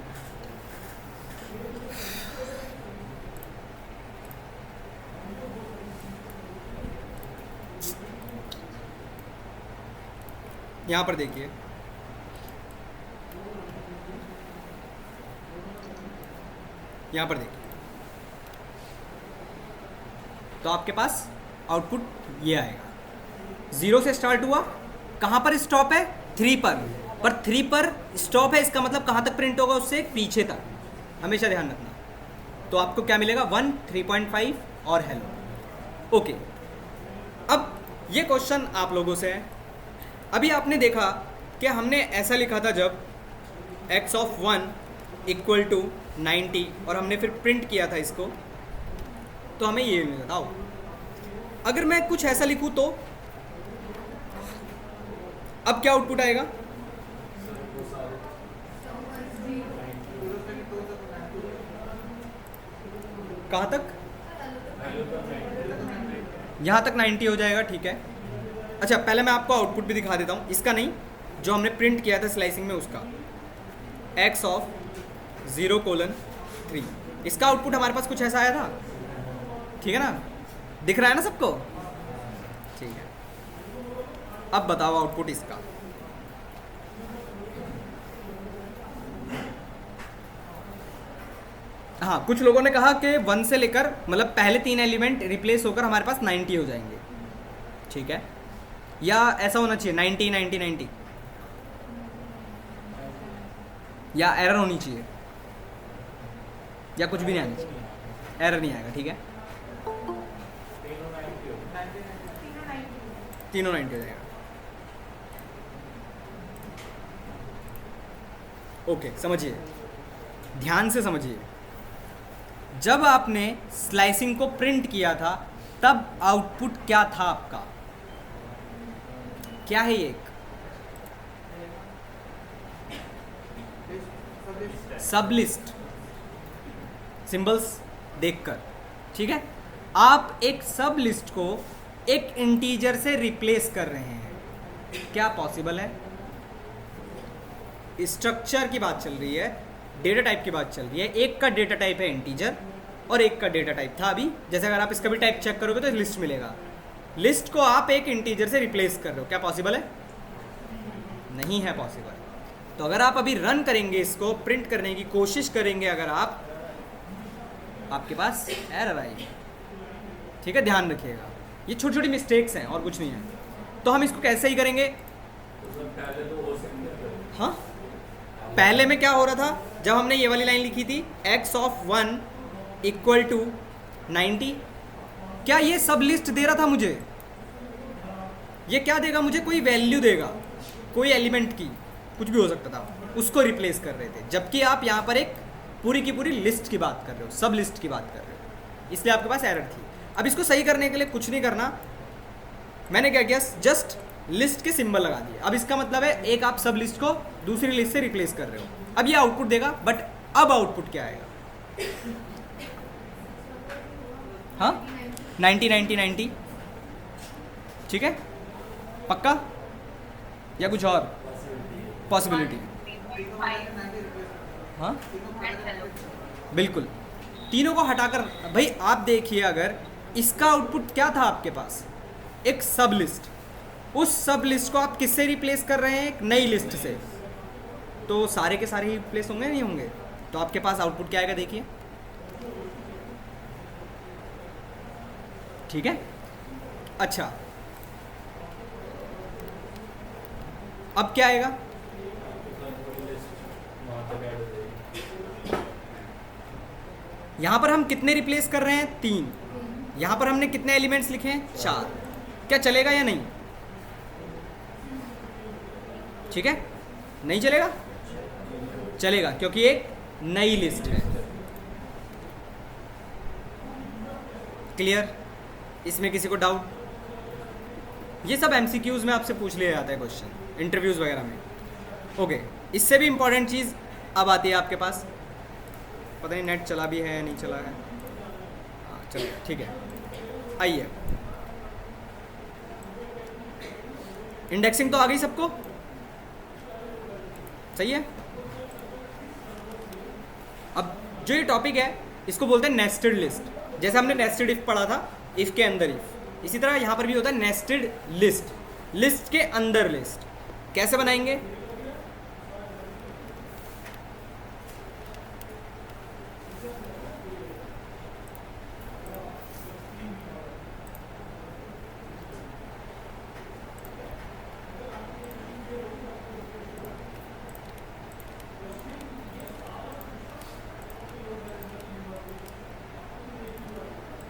यहाँ पर देखिए, यहाँ पर देखिए, तो आपके पास आउटपुट ये आएगा। 0 से स्टार्ट हुआ, कहाँ पर स्टॉप है? 3 पर 3 पर स्टॉप है, इसका मतलब कहाँ तक प्रिंट होगा? उससे पीछे तक, हमेशा ध्यान रखना। तो आपको क्या मिलेगा? 1 3.5 और हेलो। ओके, अब ये क्वेश्चन आप लोगों से है। अभी आपने देखा कि हमने ऐसा लिखा था जब x ऑफ 1 इक्वल टू 90 और हमने फिर प्रिंट किया था इसको, तो हमें ये मिला था। अगर मैं कुछ ऐसा लिखूं तो अब क्या आउटपुट आएगा? कहाँ तक? यहाँ तक 90 हो जाएगा, ठीक है। अच्छा, पहले मैं आपको आउटपुट भी दिखा देता हूँ, इसका नहीं, जो हमने प्रिंट किया था स्लाइसिंग में उसका। x ऑफ 0:3, इसका आउटपुट हमारे पास कुछ ऐसा आया था, ठीक है ना? दिख रहा है ना सबको? ठीक है। अब बताओ आउटपुट इसका। हाँ, कुछ लोगों ने कहा कि 1 से लेकर, मतलब पहले 3 एलिमेंट रिप्लेस होकर हमारे पास 90 हो जाएंगे, ठीक है। या ऐसा होना चाहिए 90 90 90, या एरर होनी चाहिए, या कुछ भी नहीं आनी चाहिए, एरर नहीं आएगा, ठीक है। तीनों 90 हो जाएगा। ओके, समझिए, ध्यान से समझिए। जब आपने स्लाइसिंग को प्रिंट किया था तब आउटपुट क्या था आपका? क्या है ये? सब लिस्ट, सिंबल्स देखकर, ठीक है। आप एक सब लिस्ट को एक इंटीजर से रिप्लेस कर रहे हैं, क्या पॉसिबल है? स्ट्रक्चर की बात चल रही है, डेटा टाइप की बात चल रही है। एक का डेटा टाइप है इंटीजर और एक का डेटा टाइप था अभी, जैसे अगर आप इसका भी टाइप चेक करोगे तो लिस्ट मिलेगा। लिस्ट को आप एक इंटीजर से रिप्लेस कर रहे हो, क्या पॉसिबल है? नहीं है पॉसिबल। तो अगर आप अभी रन करेंगे, इसको प्रिंट करने की कोशिश करेंगे अगर आपके पास एरर आएगी, ठीक है, ध्यान रखिएगा। ये छोटी छोटी मिस्टेक्स हैं और कुछ नहीं है। तो हम इसको कैसे ही करेंगे? हाँ, पहले में क्या हो रहा था जब हमने ये वाली लाइन लिखी थी x ऑफ 1 इक्वल टू 90, क्या ये सब लिस्ट दे रहा था मुझे? ये क्या देगा मुझे? कोई वैल्यू देगा, कोई एलिमेंट की, कुछ भी हो सकता था, उसको रिप्लेस कर रहे थे। जबकि आप यहाँ पर एक पूरी की पूरी लिस्ट की बात कर रहे हो, सब लिस्ट की बात कर रहे हो, इसलिए आपके पास एरर थी। अब इसको सही करने के लिए कुछ नहीं करना, मैंने क्या किया, जस्ट लिस्ट के सिंबल लगा दिए। अब इसका मतलब है एक आप सब लिस्ट को दूसरी लिस्ट से रिप्लेस कर रहे हो। अब ये आउटपुट देगा, बट अब आउटपुट क्या आएगा? हाँ, 90 90 90, ठीक है, पक्का या कुछ और पॉसिबिलिटी? हाँ बिल्कुल, तीनों को हटाकर। भाई आप देखिए, अगर इसका आउटपुट क्या था आपके पास, एक सब लिस्ट, उस सब लिस्ट को आप किससे रिप्लेस कर रहे हैं? एक नई लिस्ट से। तो सारे के सारे ही रिप्लेस होंगे नहीं होंगे? तो आपके पास आउटपुट क्या आएगा देखिए, ठीक है। अच्छा, अब क्या आएगा? यहां पर हम कितने रिप्लेस कर रहे हैं? 3। यहां पर हमने कितने एलिमेंट्स लिखे हैं? 4। क्या चलेगा या नहीं? ठीक है, नहीं चलेगा? चलेगा, क्योंकि एक नई लिस्ट है। क्लियर? इसमें किसी को डाउट? ये सब एमसीक्यूज में आपसे पूछ लिया जाता है क्वेश्चन, इंटरव्यूज वगैरह में। ओके, इससे भी इंपॉर्टेंट चीज़ अब आती है आपके पास, पता नहीं नेट चला भी है या नहीं चला है। हाँ चलो ठीक है, आइए। इंडेक्सिंग तो आ गई सबको, सही है। अब जो ये टॉपिक है इसको बोलते हैं नेस्टेड लिस्ट। जैसे हमने नेस्टेड इफ पढ़ा था, इफ के अंदर इफ, इसी तरह यहाँ पर भी होता है नेस्टेड लिस्ट, लिस्ट के अंदर लिस्ट। कैसे बनाएंगे?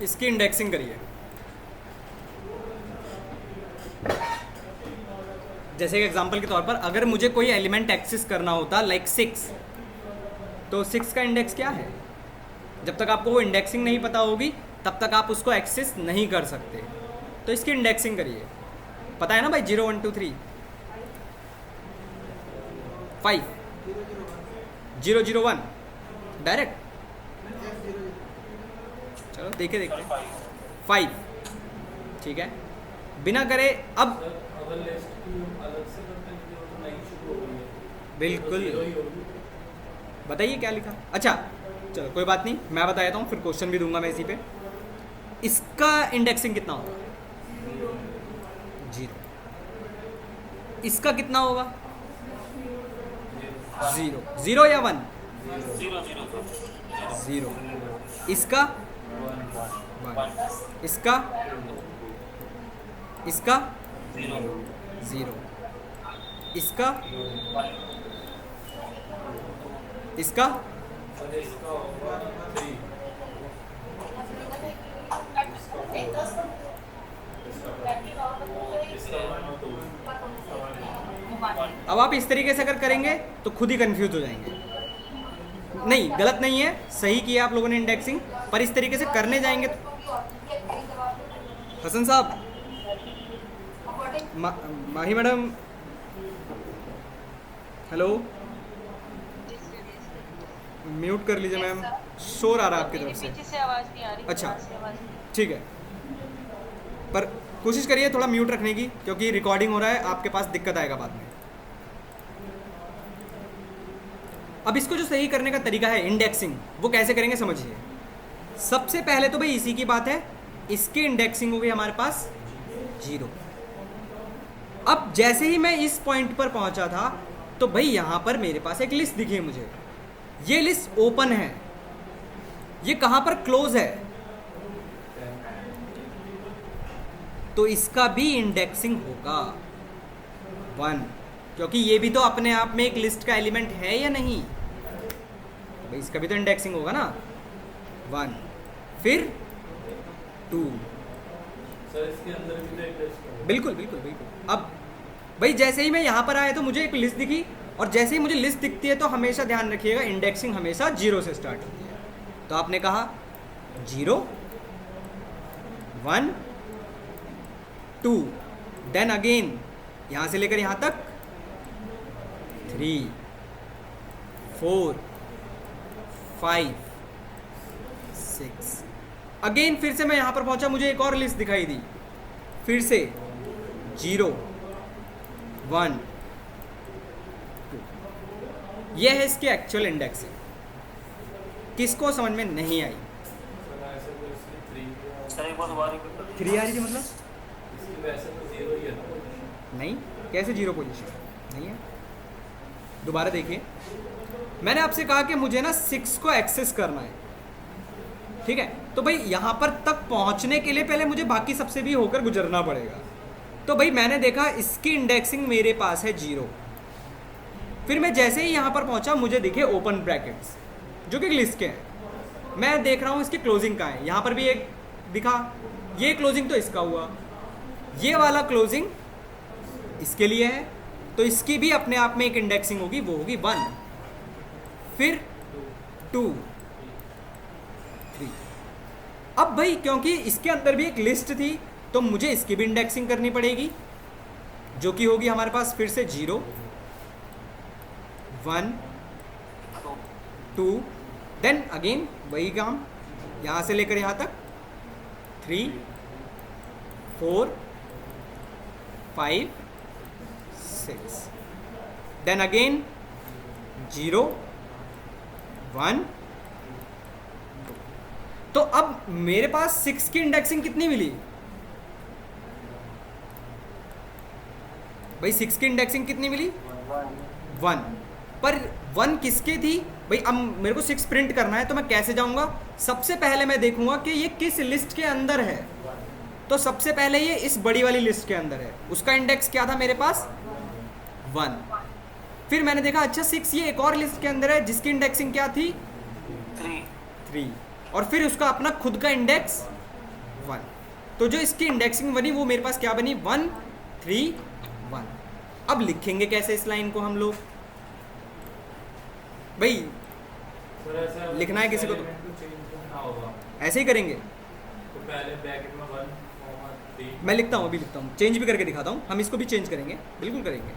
इसकी इंडेक्सिंग करिए। जैसे एक एग्जांपल के तौर पर, अगर मुझे कोई एलिमेंट एक्सेस करना होता लाइक 6, तो 6 का इंडेक्स क्या है? जब तक आपको वो इंडेक्सिंग नहीं पता होगी तब तक आप उसको एक्सेस नहीं कर सकते। तो इसकी इंडेक्सिंग करिए। पता है ना भाई, 0 1 2 3 5 0 0 1 डायरेक्ट। चलो देखे देखते 5, ठीक है, बिना करे। अब बिल्कुल बताइए क्या लिखा। अच्छा चलो कोई बात नहीं, मैं बता देता हूँ, फिर क्वेश्चन भी दूंगा मैं इसी पे। इसका इंडेक्सिंग कितना होगा? 0। इसका कितना होगा? 0 0 या 1? 0। इसका 1। इसका 0। इसका अब आप इस तरीके से अगर करेंगे तो खुद ही कंफ्यूज हो जाएंगे। नहीं, गलत नहीं है, सही किया आप लोगों ने इंडेक्सिंग, पर इस तरीके से करने जाएंगे तो हसन साहब, माही मैडम, हेलो, म्यूट कर लीजिए Yes, मैम, sir. शोर आ रहा है आपकी मेरे तरफ से। पीछे से आवाज नहीं आ रही। अच्छा। यहाँ से आवाज नहीं आ रही। ठीक है, पर कोशिश करिए थोड़ा म्यूट रखने की, क्योंकि रिकॉर्डिंग हो रहा है, आपके पास दिक्कत आएगा बाद में। अब इसको जो सही करने का तरीका है इंडेक्सिंग, वो कैसे करेंगे समझिए। सबसे पहले तो भाई इसी की बात है, इसकी इंडेक्सिंग होगी हमारे पास 0। अब जैसे ही मैं इस पॉइंट पर पहुंचा था, तो भाई यहां पर मेरे पास एक लिस्ट दिखी है मुझे। ये लिस्ट ओपन है, ये कहां पर क्लोज है, तो इसका भी इंडेक्सिंग होगा 1, क्योंकि ये भी तो अपने आप में एक लिस्ट का एलिमेंट है या नहीं, तो भाई इसका भी तो इंडेक्सिंग होगा ना 1, फिर 2। सर इसके अंदर भी तो एक लिस्ट बिल्कुल बिल्कुल बिल्कुल। अब भाई जैसे ही मैं यहाँ पर आया तो मुझे एक लिस्ट दिखी, और जैसे ही मुझे लिस्ट दिखती है तो हमेशा ध्यान रखिएगा इंडेक्सिंग हमेशा 0 से स्टार्ट होती है। तो आपने कहा 0 1 2, देन अगेन यहाँ से लेकर यहाँ तक 3 4 5 6। अगेन फिर से मैं यहाँ पर पहुँचा, मुझे एक और लिस्ट दिखाई दी, फिर से 0 1 2। यह है इसकी एक्चुअल इंडेक्सिंग। किसको समझ में नहीं आई? सर ऐसे तो इसकी 3 सर एक बार दोबारा रिपीट कर 3 आ रही थी मतलब? इसकी वैसे तो 0 ही है ना। नहीं, कैसे 0 पोजीशन नहीं है? दोबारा देखिए, मैंने आपसे कहा कि मुझे ना 6 को एक्सेस करना है, ठीक है? तो भाई यहाँ पर तक पहुँचने के लिए पहले मुझे बाकी सबसे भी होकर गुजरना पड़ेगा। तो भाई मैंने देखा इसकी इंडेक्सिंग मेरे पास है 0। फिर मैं जैसे ही यहाँ पर पहुँचा मुझे दिखे ओपन ब्रैकेट्स जो कि लिस्ट के हैं। मैं देख रहा हूँ इसकी क्लोजिंग कहाँ है, यहाँ पर भी एक दिखा, ये क्लोजिंग तो इसका हुआ, ये वाला क्लोजिंग इसके लिए है, तो इसकी भी अपने आप में एक इंडेक्सिंग होगी, वो होगी 1, फिर 2 3। अब भाई क्योंकि इसके अंदर भी एक लिस्ट थी तो मुझे इसकी भी इंडेक्सिंग करनी पड़ेगी, जो कि होगी हमारे पास फिर से 0 1 2, देन अगेन वही काम, यहाँ से लेकर यहाँ तक 3 4 5 6, देन अगेन 0 1 2। तो अब मेरे पास 6 की इंडेक्सिंग कितनी मिली भाई? 6 की इंडेक्सिंग कितनी मिली? 1। पर 1 किसके थी भाई? अब मेरे को 6 प्रिंट करना है तो मैं कैसे जाऊंगा? सबसे पहले मैं देखूंगा कि ये किस लिस्ट के अंदर है। तो सबसे पहले ये इस बड़ी वाली लिस्ट के अंदर है, उसका इंडेक्स क्या था मेरे पास? 1। फिर मैंने देखा अच्छा 6 ये एक और लिस्ट के अंदर है जिसकी इंडेक्सिंग क्या थी? 3। और फिर उसका अपना खुद का इंडेक्स 1। तो जो इसकी इंडेक्सिंग बनी वो मेरे पास क्या बनी? 1 3 1। अब लिखेंगे कैसे इस लाइन को हम लोग भाई? सर ऐसे लिखना है किसी को तो चेंज करना होगा, ऐसे ही करेंगे। तो पहले ब्रैकेट में 1 3। मैं लिखता हूँ, अभी लिखता हूँ, चेंज भी करके दिखाता हूँ। हम इसको भी चेंज करेंगे, बिल्कुल करेंगे।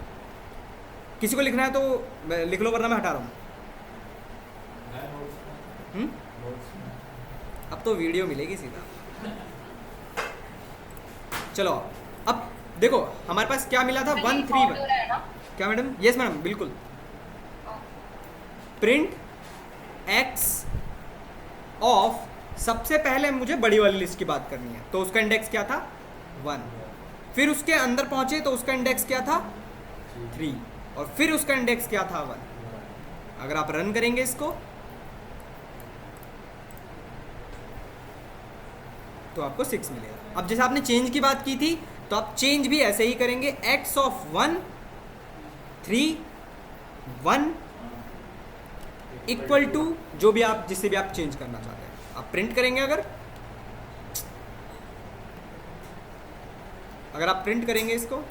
किसी को लिखना है तो लिख लो, वरना मैं हटा रहा हूँ। अब तो वीडियो मिलेगी सीधा। चलो अब देखो हमारे पास क्या मिला था? 1 3 1। है ना? क्या मैडम? यस मैडम, बिल्कुल। प्रिंट x ऑफ, सबसे पहले मुझे बड़ी वाली लिस्ट की बात करनी है, तो उसका इंडेक्स क्या था? 1। फिर उसके अंदर पहुंचे तो उसका इंडेक्स क्या था? 3। और फिर उसका इंडेक्स क्या था? 1। अगर आप रन करेंगे इसको तो आपको 6 मिलेगा। अब जैसे आपने चेंज की बात की थी तो आप चेंज भी ऐसे ही करेंगे, x ऑफ 1 3 1 इक्वल टू जो भी आप जिससे भी आप चेंज करना चाहते हैं आप प्रिंट करेंगे। अगर आप प्रिंट करेंगे इसको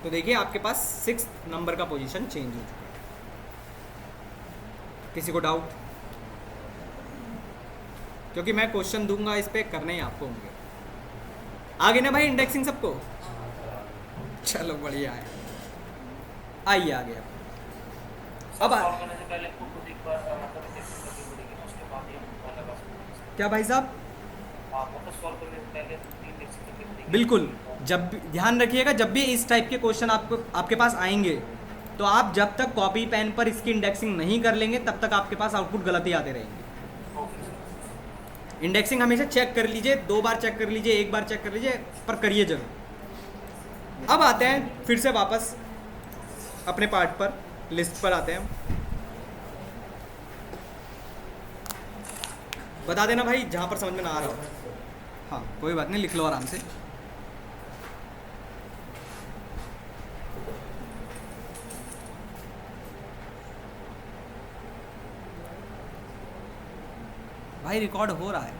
तो देखिए आपके पास 6 नंबर का पोजीशन चेंज हो चुका है। किसी को डाउट? क्योंकि मैं क्वेश्चन दूंगा इस पे, करने ही आपको होंगे। आगे ना भाई इंडेक्सिंग सबको? चलो बढ़िया है, आइए आगे। अब सॉल्व करने से पहले आपको खुद एक बार मतलब इंडेक्सिंग करनी पड़ेगी, उसके बाद ही हम लगा सकते हैं। क्या भाई साहब? हाँ, मतलब सॉल्व करने से पहले इंडेक्सिंग करनी पड़ेगी। बिल्कुल, जब भी ध्यान रखिएगा, जब भी इस टाइप के क्वेश्चन आपके पास आएंगे तो आप जब तक कॉपी पेन पर इसकी इंडेक्सिंग नहीं कर लेंगे तब तक आपके पास आउटपुट गलत ही आते रहेंगे। इंडेक्सिंग हमेशा चेक कर लीजिए, 2 बार चेक कर लीजिए, 1 बार चेक कर लीजिए, पर करिए जरूर। अब आते हैं फिर से वापस अपने पार्ट पर, लिस्ट पर आते हैं। बता देना भाई जहाँ पर समझ में ना आ रहा हो। हाँ कोई बात नहीं, लिख लो आराम से। भाई रिकॉर्ड हो रहा है,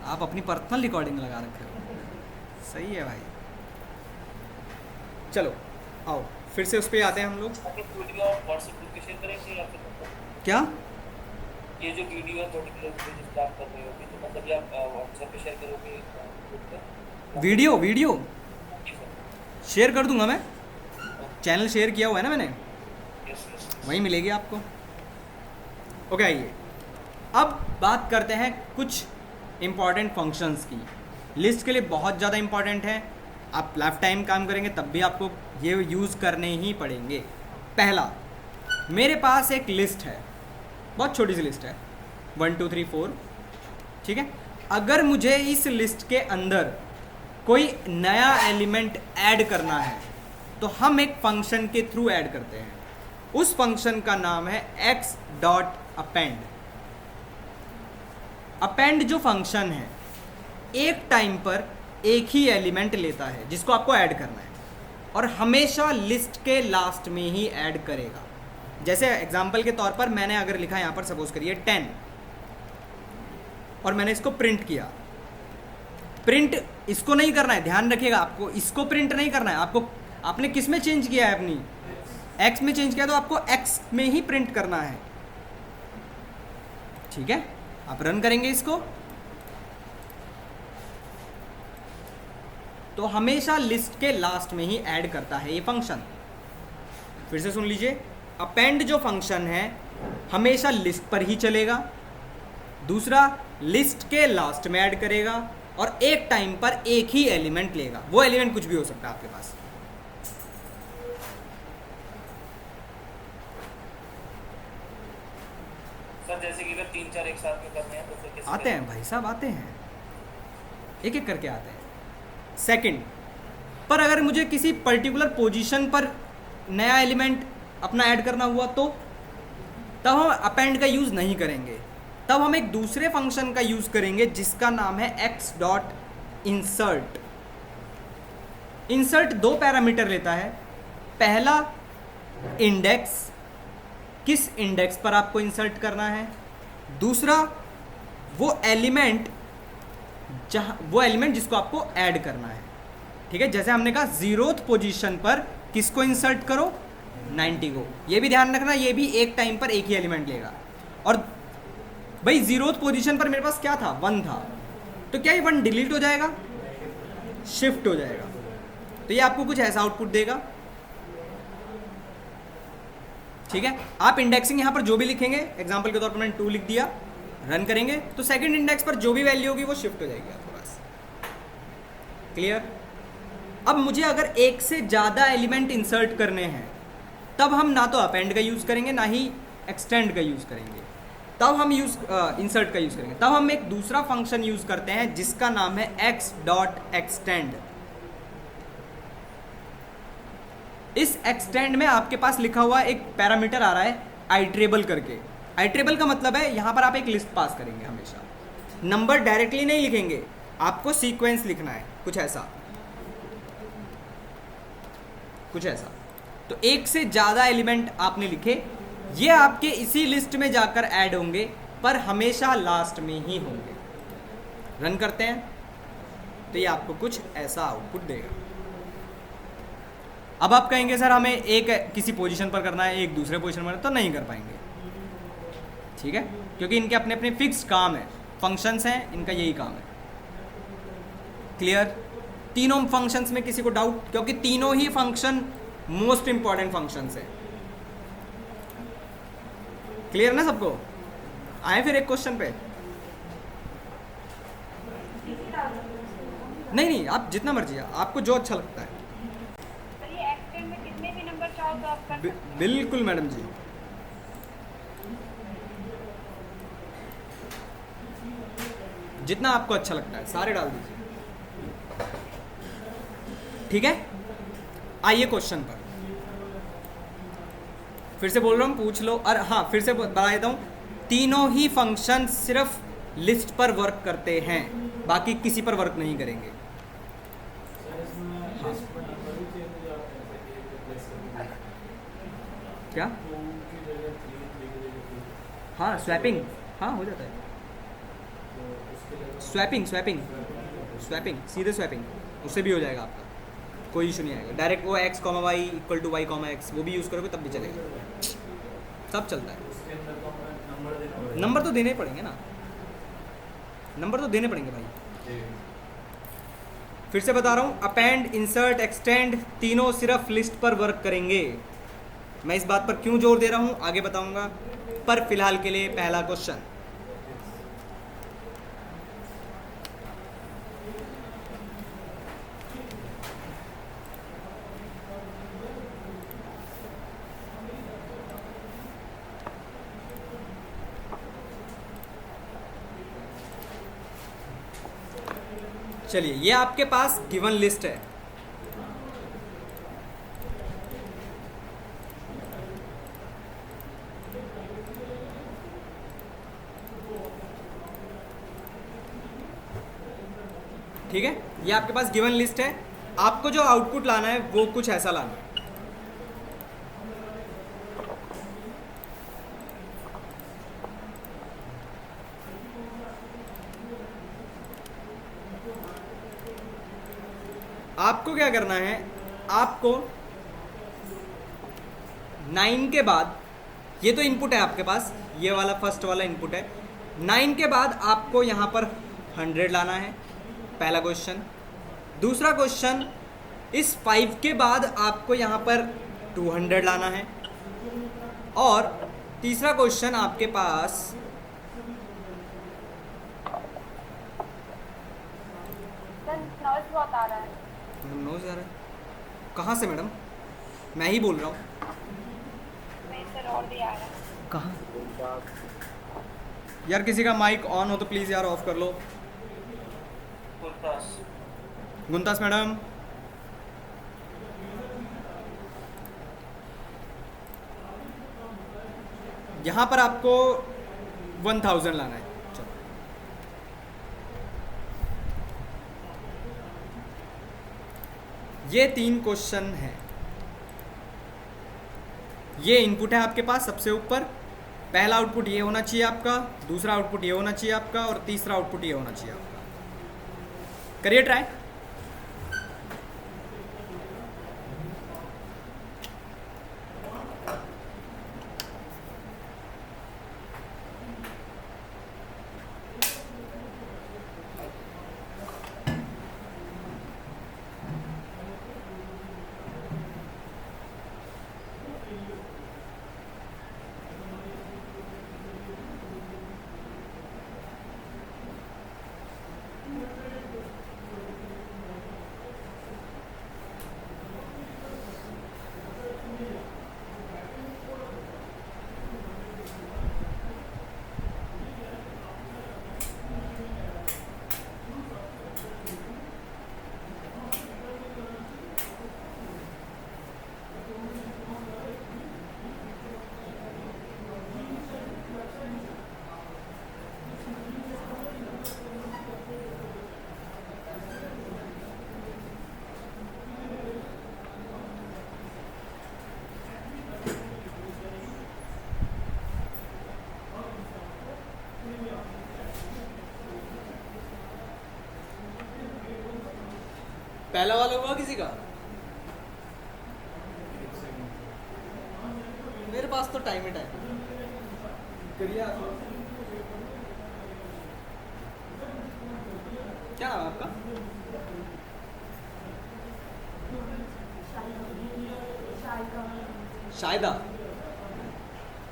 आप अपनी पर्सनल रिकॉर्डिंग लगा रखे हो, सही है भाई। चलो आओ फिर से उस पर आते हैं हम लोग। वीडियो आप व्हाट्सएप ग्रुप पे शेयर करेंगे या फिर क्या? ये जो वीडियो है पर्टिकुलर वीडियो जिस पे आप कर रहे होगे, तो मतलब ये आप व्हाट्सएप पे शेयर करोगे ग्रुप पे? वीडियो जी सर। शेयर कर दूंगा मैं, चैनल शेयर किया हुआ है ना मैंने, यस यस। वहीं मिलेगी आपको। ओके आइए अब बात करते हैं कुछ इम्पॉर्टेंट फंक्शंस की। लिस्ट के लिए बहुत ज़्यादा इम्पॉर्टेंट है, आप लाइफ टाइम काम करेंगे तब भी आपको ये यूज़ करने ही पड़ेंगे। पहला, मेरे पास एक लिस्ट है, बहुत छोटी सी लिस्ट है, 1 2 3 4, ठीक है। अगर मुझे इस लिस्ट के अंदर कोई नया एलिमेंट ऐड करना है तो हम एक फंक्शन के थ्रू ऐड करते हैं। उस फंक्शन का नाम है x.append। अपेंड जो फंक्शन है एक टाइम पर एक ही एलिमेंट लेता है जिसको आपको ऐड करना है और हमेशा लिस्ट के लास्ट में ही ऐड करेगा। जैसे एग्जांपल के तौर पर मैंने अगर लिखा यहाँ पर सपोज करिए 10 और मैंने इसको प्रिंट किया। प्रिंट इसको नहीं करना है, ध्यान रखिएगा, आपको इसको प्रिंट नहीं करना है। आपने किस में चेंज किया है? अपनी x में चेंज किया, तो आपको x में ही प्रिंट करना है, ठीक है। आप रन करेंगे इसको तो हमेशा लिस्ट के लास्ट में ही ऐड करता है ये फंक्शन। फिर से सुन लीजिए, अपेंड जो फंक्शन है हमेशा लिस्ट पर ही चलेगा, दूसरा लिस्ट के लास्ट में ऐड करेगा और एक टाइम पर एक ही एलिमेंट लेगा। वो एलिमेंट कुछ भी हो सकता है आपके पास। सर जैसे कि अगर 3-4 एक साथ में करने हैं तो फिर कैसे आते हैं भाई साहब, आते हैं, एक एक करके आते हैं। सेकंड पर अगर मुझे किसी पर्टिकुलर पोजीशन पर नया एलिमेंट अपना ऐड करना हुआ तो तब हम अपेंड का यूज़ नहीं करेंगे, तब हम एक दूसरे फंक्शन का यूज़ करेंगे जिसका नाम है x.insert। इंसर्ट 2 पैरामीटर लेता है। पहला इंडेक्स, किस इंडेक्स पर आपको इंसर्ट करना है, दूसरा वो एलिमेंट जिसको आपको ऐड करना है, ठीक है। जैसे हमने कहा 0th पोजीशन पर किसको इंसर्ट करो, 90 को। ये भी ध्यान रखना, ये भी एक टाइम पर एक ही एलिमेंट लेगा। और भाई 0th पोजीशन पर मेरे पास क्या था, 1 था, तो क्या ये 1 डिलीट हो जाएगा, शिफ्ट हो जाएगा, तो ये आपको कुछ ऐसा आउटपुट देगा, ठीक है। आप इंडेक्सिंग यहाँ पर जो भी लिखेंगे, एग्जांपल के तौर पर मैंने 2 लिख दिया, रन करेंगे तो सेकंड इंडेक्स पर जो भी वैल्यू होगी वो शिफ्ट हो जाएगी आपके पास। क्लियर? अब मुझे अगर एक से ज़्यादा एलिमेंट इंसर्ट करने हैं तब हम ना तो अपेंड का यूज़ करेंगे ना ही एक्सटेंड का यूज़ करेंगे, तब हम इंसर्ट का यूज़ करेंगे। तब हम एक दूसरा फंक्शन यूज़ करते हैं जिसका नाम है x.extend। इस एक्सटेंड में आपके पास लिखा हुआ एक पैरामीटर आ रहा है आइट्रेबल करके। आइट्रेबल का मतलब है यहाँ पर आप एक लिस्ट पास करेंगे, हमेशा नंबर डायरेक्टली नहीं लिखेंगे, आपको सीक्वेंस लिखना है, कुछ ऐसा। तो एक से ज़्यादा एलिमेंट आपने लिखे, ये आपके इसी लिस्ट में जाकर ऐड होंगे पर हमेशा लास्ट में ही होंगे। रन करते हैं तो ये आपको कुछ ऐसा आउटपुट देगा। अब आप कहेंगे सर हमें एक किसी पोजीशन पर करना है, एक दूसरे पोजीशन पर, तो नहीं कर पाएंगे, ठीक है, क्योंकि इनके अपने अपने फिक्स काम है, फंक्शंस हैं, इनका यही काम है। क्लियर? तीनों फंक्शंस में किसी को डाउट? क्योंकि तीनों ही फंक्शन मोस्ट इंपॉर्टेंट फंक्शंस है। क्लियर ना सबको? आए फिर एक क्वेश्चन पे? नहीं, आप जितना मर्जी, आपको जो अच्छा लगता है। तो ये एक्सटेंड में कितने भी नंबर चाहो तो आप कर सकते हो। बिल्कुल मैडम जी, जितना आपको अच्छा लगता है सारे डाल दीजिए, ठीक है। आइए क्वेश्चन पर, फिर से बोल रहा हूँ, पूछ लो। और हाँ, फिर से बता देता हूँ, तीनों ही फंक्शन सिर्फ लिस्ट पर वर्क करते हैं, बाकी किसी पर वर्क नहीं करेंगे। सर इसमें लिस्ट पर नंबर भी चेंज हो जाते हैं, जैसे एक रिप्लेस कर देंगे क्या? 2 की जगह 3, 3 की जगह 2, हाँ, स्वैपिंग, हाँ हो जाता है। तो उसके लिए स्वैपिंग सीधे स्वैपिंग, उससे भी हो जाएगा आपका, कोई इशू नहीं आएगा। डायरेक्ट वो x, y equal to y, x वो भी यूज़ करोगे तब भी चलेगा, सब चलता है। उसके अंदर तो हमें नंबर देना पड़ेगा। नंबर तो देने पड़ेंगे ना, नंबर तो देने पड़ेंगे भाई। जी। फिर से बता रहा हूँ, अपेंड, इंसर्ट, एक्सटेंड तीनों सिर्फ लिस्ट पर वर्क करेंगे। मैं इस बात पर क्यों जोर दे रहा हूँ आगे बताऊंगा, पर फिलहाल के लिए पहला क्वेश्चन। चलिए, ये आपके पास गिवन लिस्ट है, ठीक है। ये आपके पास गिवन लिस्ट है, आपको जो आउटपुट लाना है वो कुछ ऐसा लाना है। आपको क्या करना है, आपको 9 के बाद, ये तो इनपुट है आपके पास, ये वाला फर्स्ट वाला इनपुट है, 9 के बाद आपको यहाँ पर 100 लाना है, पहला क्वेश्चन। दूसरा क्वेश्चन, इस 5 के बाद आपको यहाँ पर 200 लाना है। और तीसरा क्वेश्चन आपके पास सर नॉइस बहुत आ रहा है। नोज आ रहा है, कहाँ से मैडम? मैं ही बोल रहा हूँ। नहीं सर, और भी आ रहा है। कहाँ? यार किसी का माइक ऑन हो तो प्लीज़ यार ऑफ कर लो। गुंतास मैडम, यहाँ पर आपको 1000 लाना है। चलो, ये 3 क्वेश्चन हैं, ये इनपुट है आपके पास सबसे ऊपर। पहला आउटपुट ये होना चाहिए आपका, दूसरा आउटपुट ये होना चाहिए आपका, और तीसरा आउटपुट ये होना चाहिए आपका। करिए ट्राई। पहला वाला हुआ किसी का? मेरे पास तो टाइम ही टाइम करिए आप। क्या नाम है आपका? शायदा,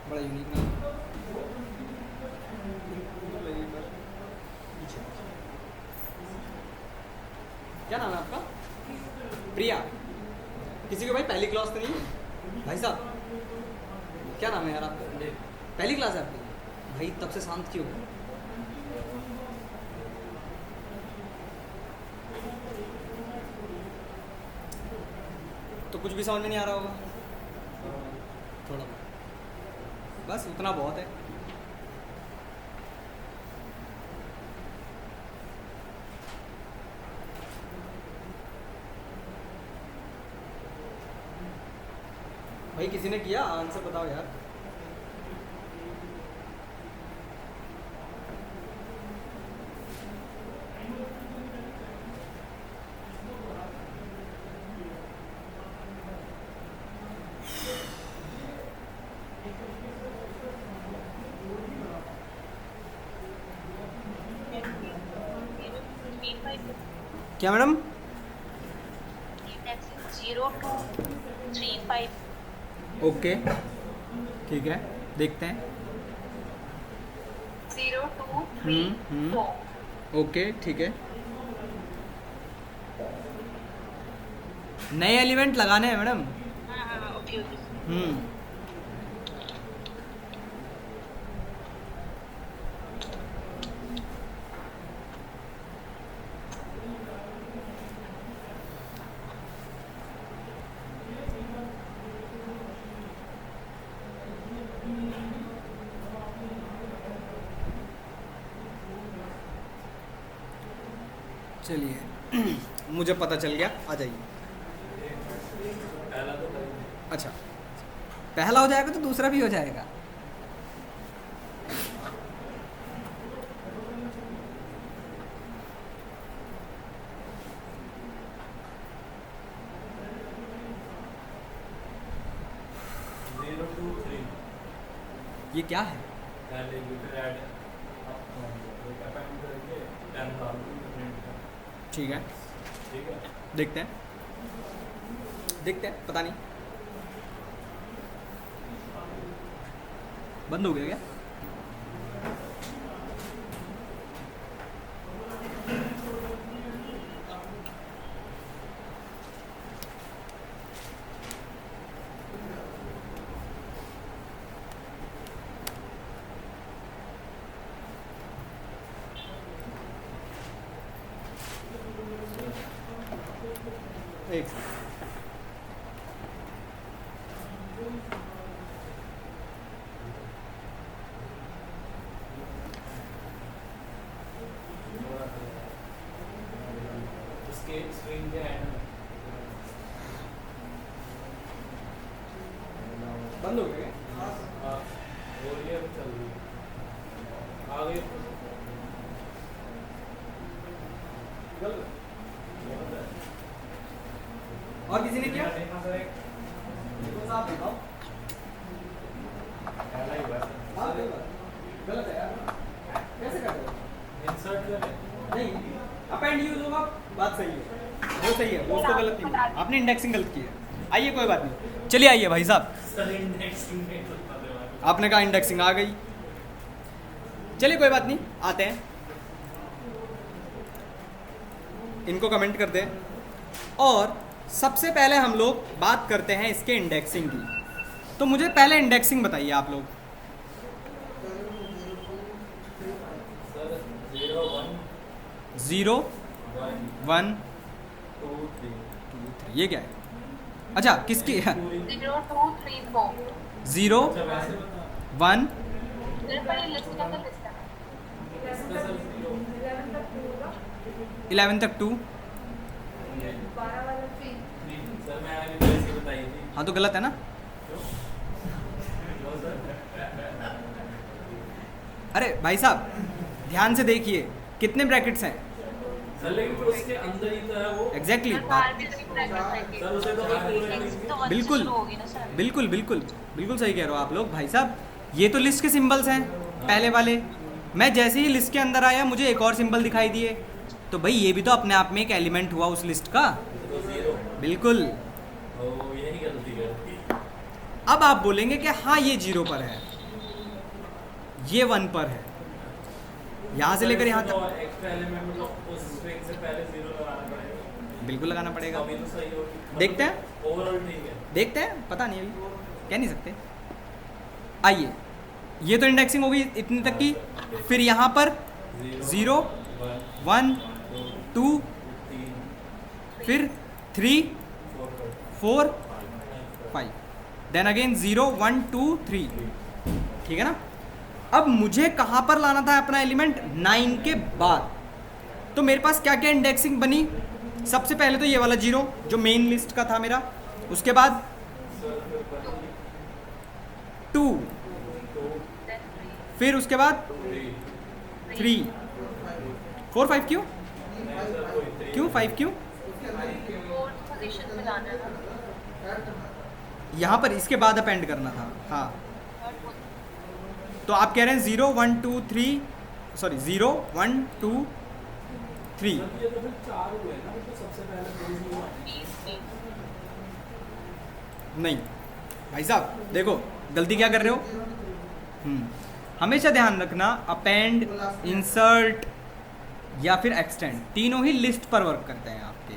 बड़ा यूनिक नाम। क्या नाम है आपका? प्रिया। किसी को भाई पहली क्लास तो नहीं है भाई साहब? क्या नाम है यार आपका? पहली क्लास है आपकी? भाई तब से शांत क्यों? तो कुछ भी समझ में नहीं आ रहा होगा थोड़ा बहुत, बस उतना बहुत है। भाई किसी ने किया आंसर बताओ यार। क्या मैडम? 0235। ओके ठीक है, देखते हैं। 0234। ओके ठीक है। नए एलिमेंट लगाने हैं मैडम। हाँ ओके ओके। चलिए मुझे पता चल गया, आ जाइए। पहला तो करेंगे। अच्छा, पहला हो जाएगा तो दूसरा भी हो जाएगा। जीरो टू थ्री ये क्या है? पहले यूटर ऐड अपेंड करके 10,000 प्रिंट कर। ठीक है, ठीक है, देखते हैं देखते हैं, पता नहीं बंद हो गया क्या? एक इसके स्ट्रिंग के एंड में बंद हो गया क्या? हाँ, और ये अब चल रही है आगे। गलत। बहुत है। और किसी ने किया? देखा सर एक तो आप बताओ। पहला ही हुआ हाँ सर। गलत है यार, कैसे कर रहे हो? इंसर्ट करें। नहीं, अपेंड यूज होगा, बात सही है, वो सही है, वो उसको गलत नहीं है। आपने इंडेक्सिंग गलत की है। आइए कोई बात नहीं, चलिए आइए भाई साहब। सर इंडेक्सिंग में तो पता है। आपने कहा इंडेक्सिंग आ गई, चलिए कोई बात नहीं, आते हैं। इनको कमेंट कर दें। और सबसे पहले हम लोग बात करते हैं इसके इंडेक्सिंग की। तो मुझे पहले इंडेक्सिंग बताइए आप लोग। सर 0 1 0 1 2 3 2 3, ये क्या है? अच्छा किसकी है? 0234। 0 अच्छा वैसे बता 1 मेरे पर ये लिस्ट का लिस्ट है। इसका सर 0 11 तक 2। ये 12 वाला 3। 3 सर मैं अभी तो ऐसे बताई थी। हाँ तो गलत है ना? क्यों सर? अरे भाई साहब ध्यान से देखिए, कितने ब्रैकेट्स हैं? सर लेकिन तो उसके अंदर ही तो है वो। एग्जैक्टली सर बाहर भी तो रिप्लाई कर देंगे। सर उसे तो फिर पूरे Next तो 1 से बिल्कुल शुरू होगी ना सर। बिल्कुल बिल्कुल बिल्कुल सही कह रहे हो आप लोग भाई साहब। ये तो लिस्ट के सिंबल्स हैं पहले वाले। मैं जैसे ही लिस्ट के अंदर आया मुझे एक और सिंबल दिखाई दिए, तो भाई ये भी तो अपने आप में एक एलिमेंट हुआ उस लिस्ट का। तो 0 बिल्कुल। ओ यही गलती है। अब आप बोलेंगे कि हाँ ये 0 पर है, ये 1 पर है, यहाँ से लेकर यहाँ तक एक्स्ट्रा एलिमेंट मतलब उस स्ट्रिंग से पहले 0 लगाना पड़ेगा। बिल्कुल लगाना पड़ेगा। अभी तो सही होगी। देखते हैं ओवरऑल ठीक है। देखते हैं, पता नहीं अभी कह नहीं सकते। आइए, ये तो इंडेक्सिंग हो गई इतनी तक की। फिर यहाँ पर 0 1 2 फिर 3 4 5 देन अगेन 0 1 2 3। ठीक है ना। अब मुझे कहाँ पर लाना था अपना एलिमेंट? 9 के बाद। तो मेरे पास क्या क्या इंडेक्सिंग बनी? सबसे पहले तो ये वाला 0 जो मेन लिस्ट का था मेरा, उसके बाद 2, फिर उसके बाद 3 4 5 क्यों 5 क्यों? फोर्थ पोजीशन पे लाना है ना। यहाँ पर इसके बाद अपेंड करना था। हाँ, तो आप कह रहे हैं 0 1 2 3 सॉरी 0 1 2 3। ये तो फिर 4 हुए ना, तो सबसे पहले पूरी 0 नहीं भाई साहब देखो गलती क्या कर रहे हो। हमेशा ध्यान रखना अपेंड, इंसर्ट या फिर एक्सटेंड तीनों ही लिस्ट पर वर्क करते हैं आपके।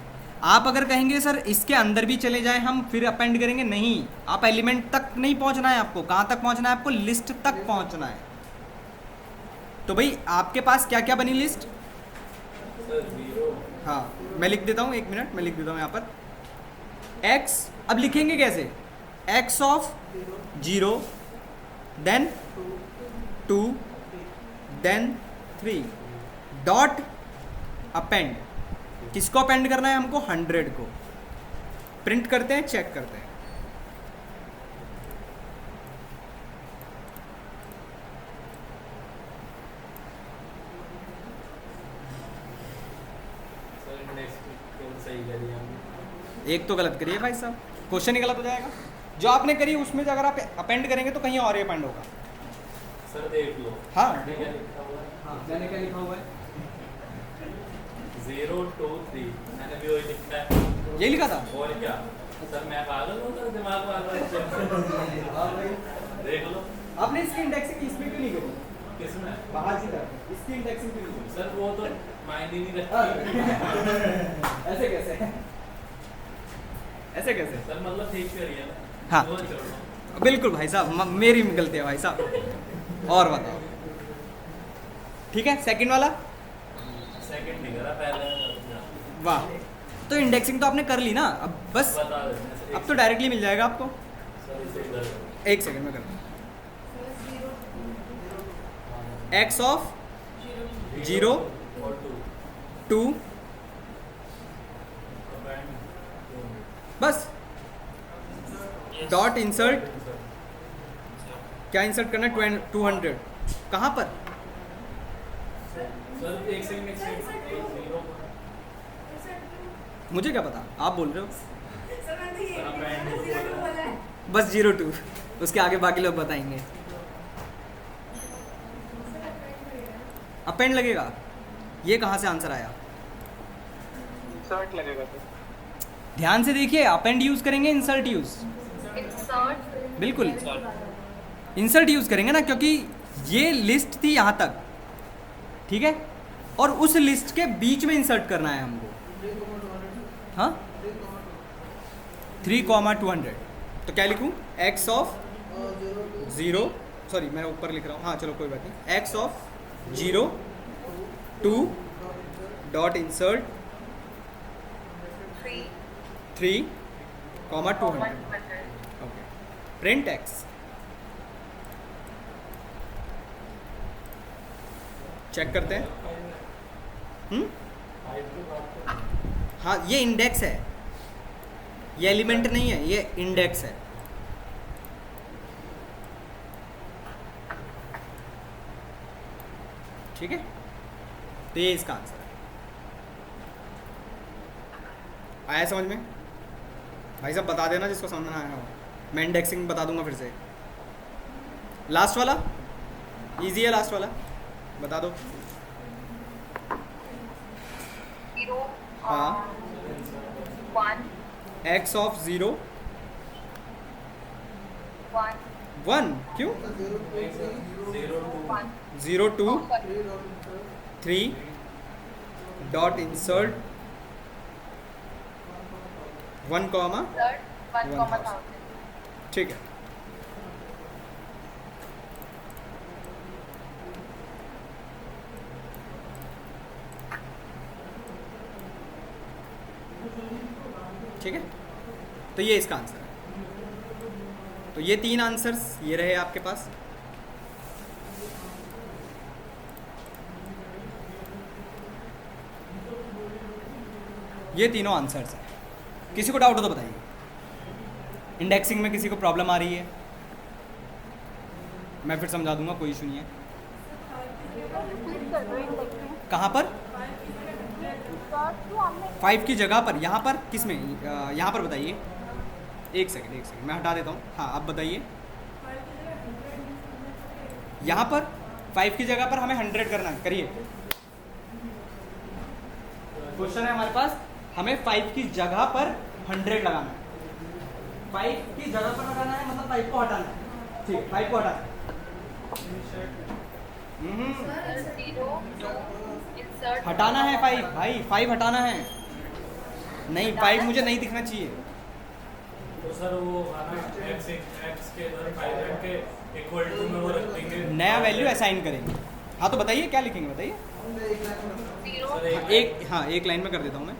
आप अगर कहेंगे सर इसके अंदर भी चले जाएं हम फिर अपेंड करेंगे, नहीं, आप एलिमेंट तक नहीं पहुंचना है। आपको कहाँ तक पहुंचना है? आपको लिस्ट तक पहुंचना है। तो भाई आपके पास क्या क्या बनी लिस्ट? सर 0 हाँ मैं लिख देता हूँ, 1 मिनट मैं लिख देता हूँ यहाँ पर x। अब लिखेंगे कैसे? x of 0 then 2 then 3 dot append. किसको अपेंड करना है हमको? 100 को। प्रिंट करते हैं, चेक करते हैं। सर इंडेक्स को सही कर दिया हमने। एक तो गलत करिए भाई साहब, क्वेश्चन ही गलत हो जाएगा। जो आपने करी उसमें से अगर आप अपेंड करेंगे तो कहीं और ही अपेंड होगा। सर देख लो। हाँ। मैंने क्या लिखा हुआ है? हाँ मैंने क्या लिखा हुआ है? 0 2 3 मैंने भी वही लिखा है। यही लिखा था। और क्या सर, मैं पागल हूँ सर, दिमाग पागल है। देख लो। आपने इसकी इंडेक्सिंग इसमें क्यों नहीं करी? किसमें? बाहर की तरफ इसकी इंडेक्सिंग क्यों नहीं सर वो तो मायने नहीं रखती। करी? ऐसे कैसे? ऐसे कैसे? सर मतलब ठीक करिए ना। हाँ। वो छोड़ो। बिल्कुल भाई साहब, मेरी गलती है भाई साहब। और बताओ, ठीक है सेकंड वाला। सेकंड नहीं करा, पहले वाह, तो इंडेक्सिंग तो आपने कर ली ना। अब बस बता देते हैं। अब तो डायरेक्टली मिल जाएगा आपको। सर इसे इधर करो। 1 सेकंड में करता हूँ। x ऑफ 0 और 2 2 बस डॉट इंसर्ट। क्या इंसर्ट करना है? 200 कहाँ पर? सर एक सेकंड 0 मुझे क्या पता, आप बोल रहे हो। सर मैंने ये सर अपेंड बोला है। बस 0 2, उसके आगे बाकी लोग बताएंगे। अपेंड लगेगा। ये कहाँ से आंसर आया? इंसर्ट लगेगा सर। ध्यान से देखिए, अपेंड यूज करेंगे इंसर्ट यूज? इंसर्ट बिल्कुल इंसर्ट यूज करेंगे ना, क्योंकि ये लिस्ट थी यहाँ तक, ठीक है, और उस लिस्ट के बीच में इंसर्ट करना है हमको। हाँ 3,200। तो क्या लिखूँ? x ऑफ 0 सॉरी मैं ऊपर लिख रहा हूँ। हाँ चलो कोई बात नहीं। x of 0 2 dot insert 3,200। Okay, print x। Check करते हैं। हाँ ये इंडेक्स है, ये एलिमेंट नहीं है, ये इंडेक्स है। ठीक है, तो ये इसका आंसर है। आया समझ में? भाई साहब बता देना जिसको समझ में आया हो, मैं इंडेक्सिंग बता दूंगा फिर से। लास्ट वाला इजी है, लास्ट वाला बता दो। 0 हाँ 1 x ऑफ 0 1 1 क्यों? 1 0 2 3 डॉट इंसर्ट 1 कॉमा 1 1000। ठीक है। ठीक है, तो ये इसका आंसर है। तो ये 3 आंसर्स ये रहे आपके पास। ये तीनों आंसर्स हैं। किसी को डाउट हो तो बताइए। इंडेक्सिंग में किसी को प्रॉब्लम आ रही है? मैं फिर समझा दूंगा, कोई इशू नहीं है। कहाँ पर? 5 की जगह पर, यहाँ पर किस में? यहाँ पर बताइए। एक सेकंड मैं हटा देता हूँ। हाँ अब बताइए। यहाँ पर 5 की जगह पर हमें 100 करना है। करिए, क्वेश्चन है हमारे पास, हमें 5 की जगह पर 100 लगाना है। 5 की जगह पर लगाना है मतलब 5 को हटाना है। ठीक है, 5 को हटाना है। 0 2 इंसर्ट हटाना है 5 भाई, 5 हटाना है। नहीं 5 मुझे नहीं दिखना चाहिए। तो सर वो x के इधर 5 के इक्वल टू में वो रख देंगे, नया वैल्यू असाइन करेंगे। हाँ तो बताइए क्या लिखेंगे, बताइए। 0 एक लाइन में कर देता हूँ मैं।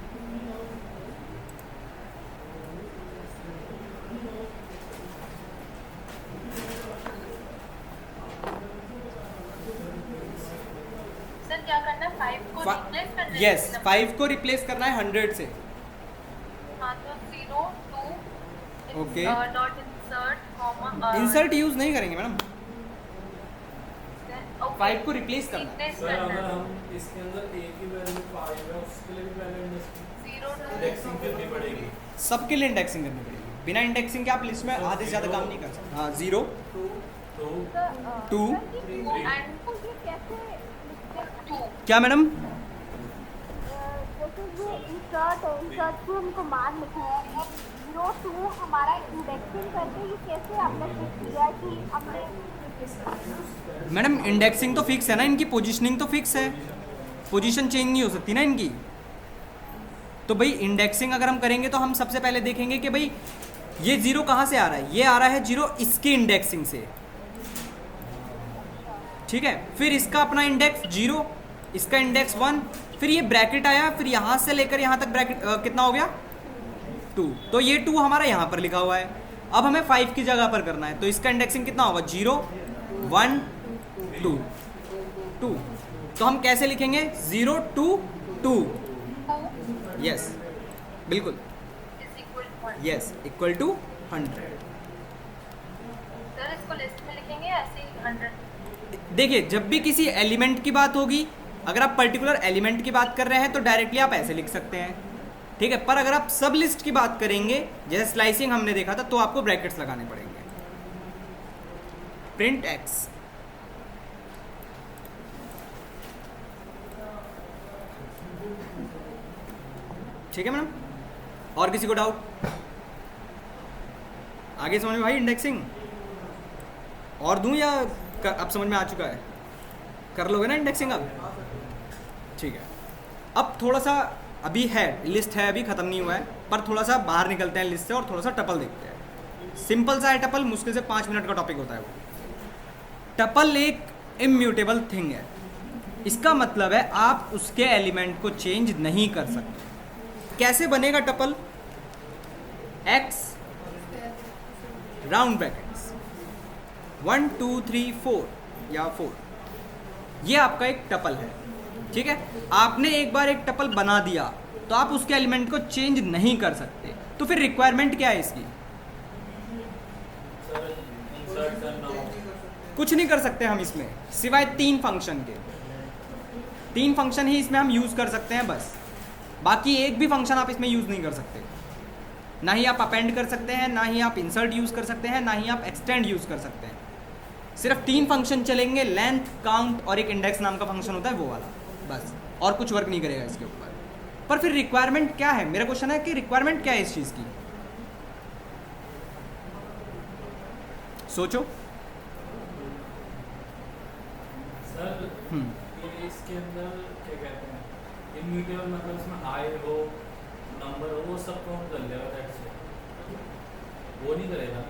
सर क्या करना है? 5 को रिप्लेस करना है। यस 5 को रिप्लेस करना है 100 से। हाँ तो 0 2 okay. Dot insert comma insert use नहीं करेंगे मैडम, 5 को रिप्लेस करना है। सर अगर हम इसके अंदर एक ही वैल्यू 5 है उसके लिए भी पहले इंडेक्सिंग करनी पड़ेगी। सबके लिए इंडेक्सिंग करनी पड़ेगी। बिना इंडेक्सिंग के आप लिस्ट में आधे से ज़्यादा काम नहीं कर सकते। हाँ 0 2 क्या मैडम? जैसे ये इंसर्ट है, इंसर्ट को हमको मान लिखा है 0 2 हमारा इंडेक्सिंग करके ये कैसे आपने फिक्स किया कि हमने मैडम इंडेक्सिंग तो फिक्स है ना, इनकी पोजीशनिंग तो फिक्स है, पोजीशन चेंज नहीं हो सकती ना इनकी। तो भाई इंडेक्सिंग अगर हम करेंगे तो हम सबसे पहले देखेंगे कि भाई ये 0 कहाँ से आ रहा है। ये आ रहा है 0 इसकी इंडेक्सिंग से, ठीक है। फिर इसका अपना इंडेक्स 0, इसका इंडेक्स 1, फिर ये ब्रैकेट आया, फिर यहाँ से लेकर यहाँ तक ब्रैकेट कितना हो गया 2। तो ये 2 हमारा यहाँ पर लिखा हुआ है। अब हमें 5 की जगह पर करना है, तो इसका इंडेक्सिंग कितना होगा 0 1 2 2। तो हम कैसे लिखेंगे 0 2 2। यस बिल्कुल, यस इक्वल टू 100। सर इसको लिस्ट में लिखेंगे ऐसे ही 100। देखिए जब भी किसी एलिमेंट की बात होगी, अगर आप पर्टिकुलर एलिमेंट की बात कर रहे हैं तो डायरेक्टली आप ऐसे लिख सकते हैं, ठीक है। पर अगर आप सब लिस्ट की बात करेंगे, जैसे स्लाइसिंग हमने देखा था, तो आपको ब्रैकेट्स लगाने पड़ेंगे। प्रिंट एक्स, ठीक है मैडम। और किसी को डाउट? आगे समझ में भाई इंडेक्सिंग और दूं या अब समझ में आ चुका है? कर लोगे ना इंडेक्सिंग अब? ठीक है। अब थोड़ा सा अभी है, लिस्ट है अभी ख़त्म नहीं हुआ है, पर थोड़ा सा बाहर निकलते हैं लिस्ट से और थोड़ा सा टपल देखते हैं। सिंपल सा है टपल, मुश्किल से 5 मिनट का टॉपिक होता है वो। टपल एक इम्यूटेबल थिंग है। इसका मतलब है आप उसके एलिमेंट को चेंज नहीं कर सकते। कैसे बनेगा टपल? एक्स राउंड ब्रैकेट्स 1 2 3 4 या 4, ये आपका एक टपल है, ठीक है। आपने एक बार एक टपल बना दिया तो आप उसके एलिमेंट को चेंज नहीं कर सकते। तो फिर रिक्वायरमेंट क्या है इसकी? कुछ नहीं कर सकते हम इसमें, सिवाय 3 फंक्शन के। 3 फंक्शन ही इसमें हम यूज़ कर सकते हैं बस। बाकी एक भी फंक्शन आप इसमें यूज़ नहीं कर सकते। ना ही आप अपेंड कर सकते हैं, ना ही आप इंसर्ट यूज़ कर सकते हैं, ना ही आप एक्सटेंड यूज़ कर सकते हैं। सिर्फ 3 फंक्शन चलेंगे, लेंथ, काउंट और एक इंडेक्स नाम का फंक्शन होता है वो वाला, बस। और कुछ वर्क नहीं करेगा इसके ऊपर। पर फिर रिक्वायरमेंट क्या है? मेरा क्वेश्चन है कि रिक्वायरमेंट क्या है इस चीज़ की? सोचो। सर ये इसके अंदर क्या कहते हैं, इम्यूटेबल मतलब इसमें हाई हो, नंबर हो, वो सब काउंट कर लेगा, दैट्स इट। वो नहीं करेगा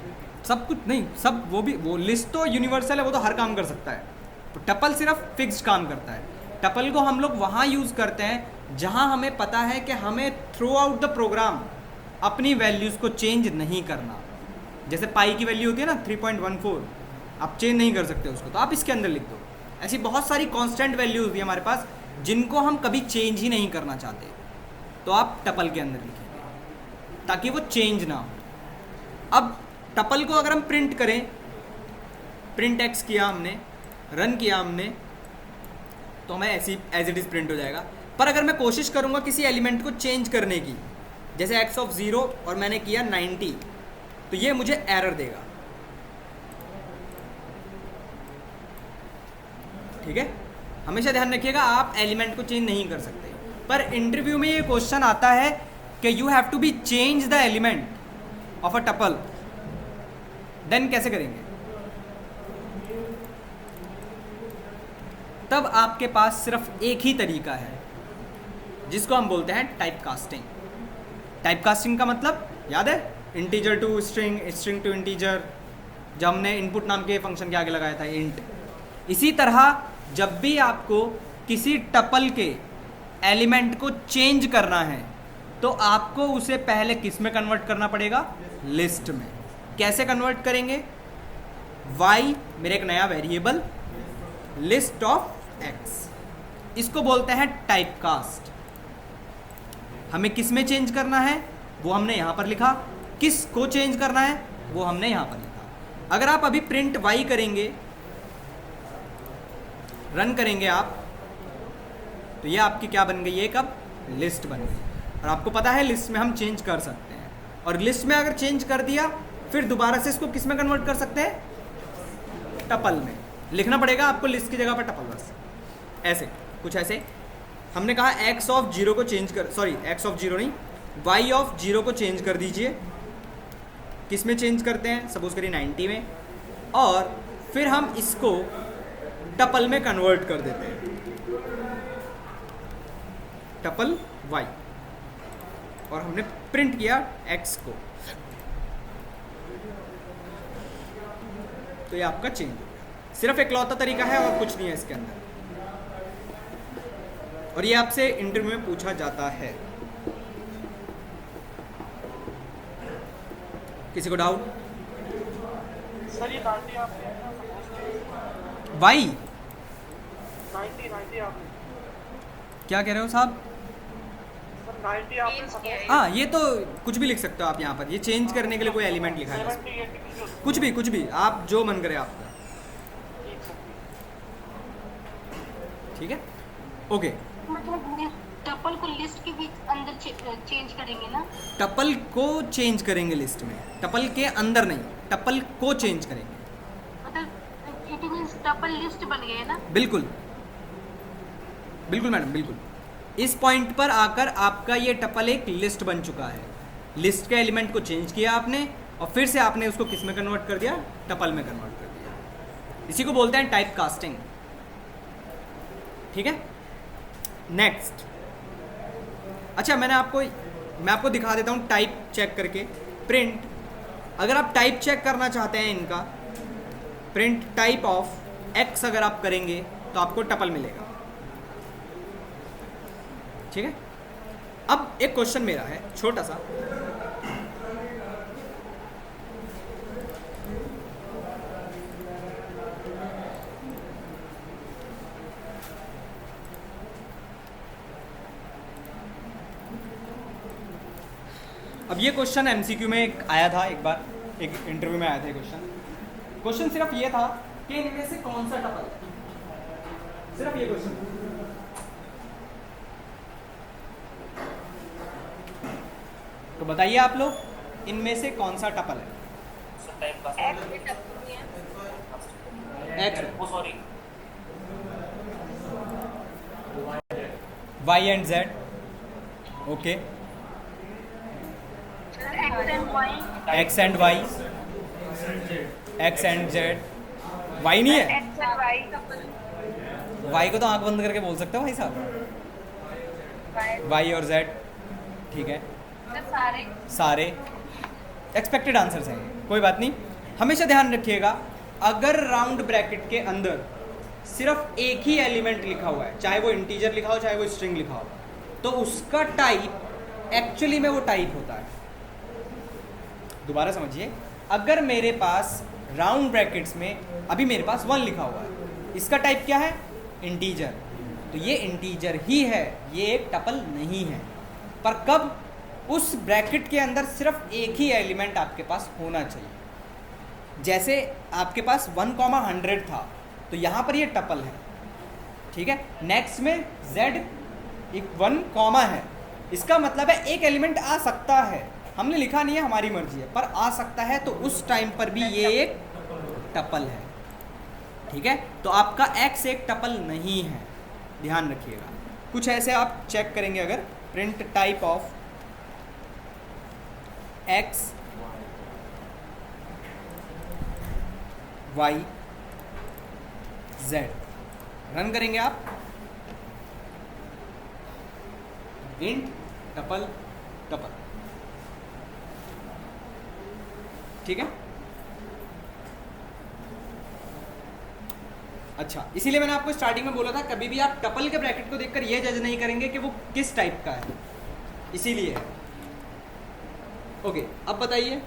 सब कुछ नहीं, सब वो लिस्ट तो यूनिवर्सल है, वो तो हर काम कर सकता है। तो टपल सिर्फ फिक्स्ड काम करता है। टपल को हम लोग वहाँ यूज़ करते हैं जहाँ हमें पता है कि हमें थ्रू आउट द प्रोग्राम अपनी वैल्यूज़ को चेंज नहीं करना। जैसे पाई की वैल्यू होती है ना 3.14, आप चेंज नहीं कर सकते उसको, तो आप इसके अंदर लिख दो। ऐसी बहुत सारी कांस्टेंट वैल्यूज होती है हमारे पास जिनको हम कभी चेंज ही नहीं करना चाहते, तो आप टपल के अंदर लिखेंगे ताकि वो चेंज ना हो। अब टपल को अगर हम प्रिंट करें, प्रिंट एक्स किया हमने, रन किया हमने, तो हमें ऐसी एज इट इज़ प्रिंट हो जाएगा। पर अगर मैं कोशिश करूँगा किसी एलिमेंट को चेंज करने की, जैसे एक्स ऑफ 0 और मैंने किया 90, तो ये मुझे एरर देगा। ठीक है, हमेशा ध्यान रखिएगा आप एलिमेंट को चेंज नहीं कर सकते। पर इंटरव्यू में ये क्वेश्चन आता है कि you have to be change the element of a tuple, then कैसे करेंगे? तब आपके पास सिर्फ एक ही तरीका है जिसको हम बोलते हैं टाइप कास्टिंग। टाइप कास्टिंग का मतलब याद है? Integer to string, string to integer, जब हमने इनपुट नाम के फंक्शन के आगे लगाया था इंट। इसी तरह जब भी आपको किसी टपल के एलिमेंट को चेंज करना है तो आपको उसे पहले किस में कन्वर्ट करना पड़ेगा? लिस्ट में। कैसे कन्वर्ट करेंगे? y मेरे एक नया वेरिएबल, लिस्ट ऑफ x, इसको बोलते हैं टाइप कास्ट। हमें किस में चेंज करना है वो हमने यहाँ पर लिखा, किस को चेंज करना है वो हमने यहाँ पर लिखा। अगर आप अभी प्रिंट y करेंगे, रन करेंगे आप, तो ये आपकी क्या बन गई? ये कब? लिस्ट बन गई। और आपको पता है लिस्ट में हम चेंज कर सकते हैं, और लिस्ट में अगर चेंज कर दिया फिर दोबारा से इसको किस में कन्वर्ट कर सकते हैं? टपल में। लिखना पड़ेगा आपको लिस्ट की जगह पर टपल, बस ऐसे कुछ ऐसे। हमने कहा x ऑफ 0 को चेंज कर, सॉरी x ऑफ 0 नहीं, y ऑफ 0 को चेंज कर दीजिए। किस में चेंज करते हैं? सपोज करिए 90 में, और फिर हम इसको टपल में कन्वर्ट कर देते हैं, टपल y, और हमने प्रिंट किया x को, तो ये आपका चेंज हो गया। सिर्फ इकलौता तरीका है और कुछ नहीं है इसके अंदर, और ये आपसे इंटरव्यू में पूछा जाता है। किसी को डाउट? सर ये 90 आपने y 90 आपने क्या कह रहे हो साहब? सर 90 आपने सपोज हाँ, ये तो कुछ भी लिख सकते हो आप यहाँ पर। ये चेंज करने के लिए कोई एलिमेंट लिखा है बस। 70 कुछ भी आप जो मन करे आपका। ठीक है, ओके। मतलब टपल को लिस्ट के बीच अंदर चेंज करेंगे ना? टपल को चेंज करेंगे लिस्ट में, टपल के अंदर नहीं, टपल को चेंज करेंगे। मतलब इट मींस टपल लिस्ट बन गए ना? बिल्कुल बिल्कुल मैडम, बिल्कुल। इस पॉइंट पर आकर आपका ये टपल एक लिस्ट बन चुका है। लिस्ट के एलिमेंट को चेंज किया आपने, और फिर से आपने उसको किस में कन्वर्ट कर दिया? टपल में कन्वर्ट कर दिया। इसी को बोलते हैं टाइप कास्टिंग। ठीक है, नेक्स्ट। अच्छा, मैं आपको दिखा देता हूँ टाइप चेक करके। प्रिंट, अगर आप टाइप चेक करना चाहते हैं इनका, प्रिंट टाइप ऑफ एक्स अगर आप करेंगे तो आपको टपल मिलेगा। ठीक है, अब एक क्वेश्चन मेरा है छोटा सा। अब ये क्वेश्चन एमसीक्यू में आया था एक बार, एक इंटरव्यू में आया था ये क्वेश्चन सिर्फ ये था कि इनमें से कौन सा टपल, सिर्फ ये क्वेश्चन। तो बताइए आप लोग इनमें से कौन सा टपल है? सर टाइम पास एक्स भी टपल नहीं है। X, oh sorry y and z, okay, x and y, x and y, x and z, y नहीं है? एक्स एंड वाई, वाई को तो आंख बंद करके बोल सकते हो भाई साहब, वाई और जेड, ठीक है, सारे सारे एक्सपेक्टेड आंसर्स हैं, कोई बात नहीं। हमेशा ध्यान रखिएगा अगर राउंड ब्रैकेट के अंदर सिर्फ एक ही एलिमेंट लिखा हुआ है, चाहे वो इंटीजर लिखा हो चाहे वो स्ट्रिंग लिखा हो, तो उसका टाइप एक्चुअली में वो टाइप होता है। दोबारा समझिए, अगर मेरे पास राउंड ब्रैकेट्स में अभी मेरे पास 1 लिखा हुआ है, इसका टाइप क्या है? इंटीजर, तो ये इंटीजर ही है, ये एक टपल नहीं है। पर कब? उस ब्रैकेट के अंदर सिर्फ एक ही एलिमेंट आपके पास होना चाहिए। जैसे आपके पास 1,100 था, तो यहाँ पर ये टपल है, ठीक है। नेक्स्ट में z एक 1 कॉमा है, इसका मतलब है एक एलिमेंट आ सकता है, हमने लिखा नहीं है, हमारी मर्जी है, पर आ सकता है, तो उस टाइम पर भी ये एक टपल है, ठीक है। तो आपका x एक टपल नहीं है, ध्यान रखिएगा। कुछ ऐसे आप चेक करेंगे, अगर print type of x y z run करेंगे आप, इंट टपल टपल, ठीक है। अच्छा, इसीलिए मैंने आपको स्टार्टिंग में बोला था कभी भी आप टपल के ब्रैकेट को देखकर ये जज नहीं करेंगे कि वो किस टाइप का है, इसीलिए है। ओके, अब बताइए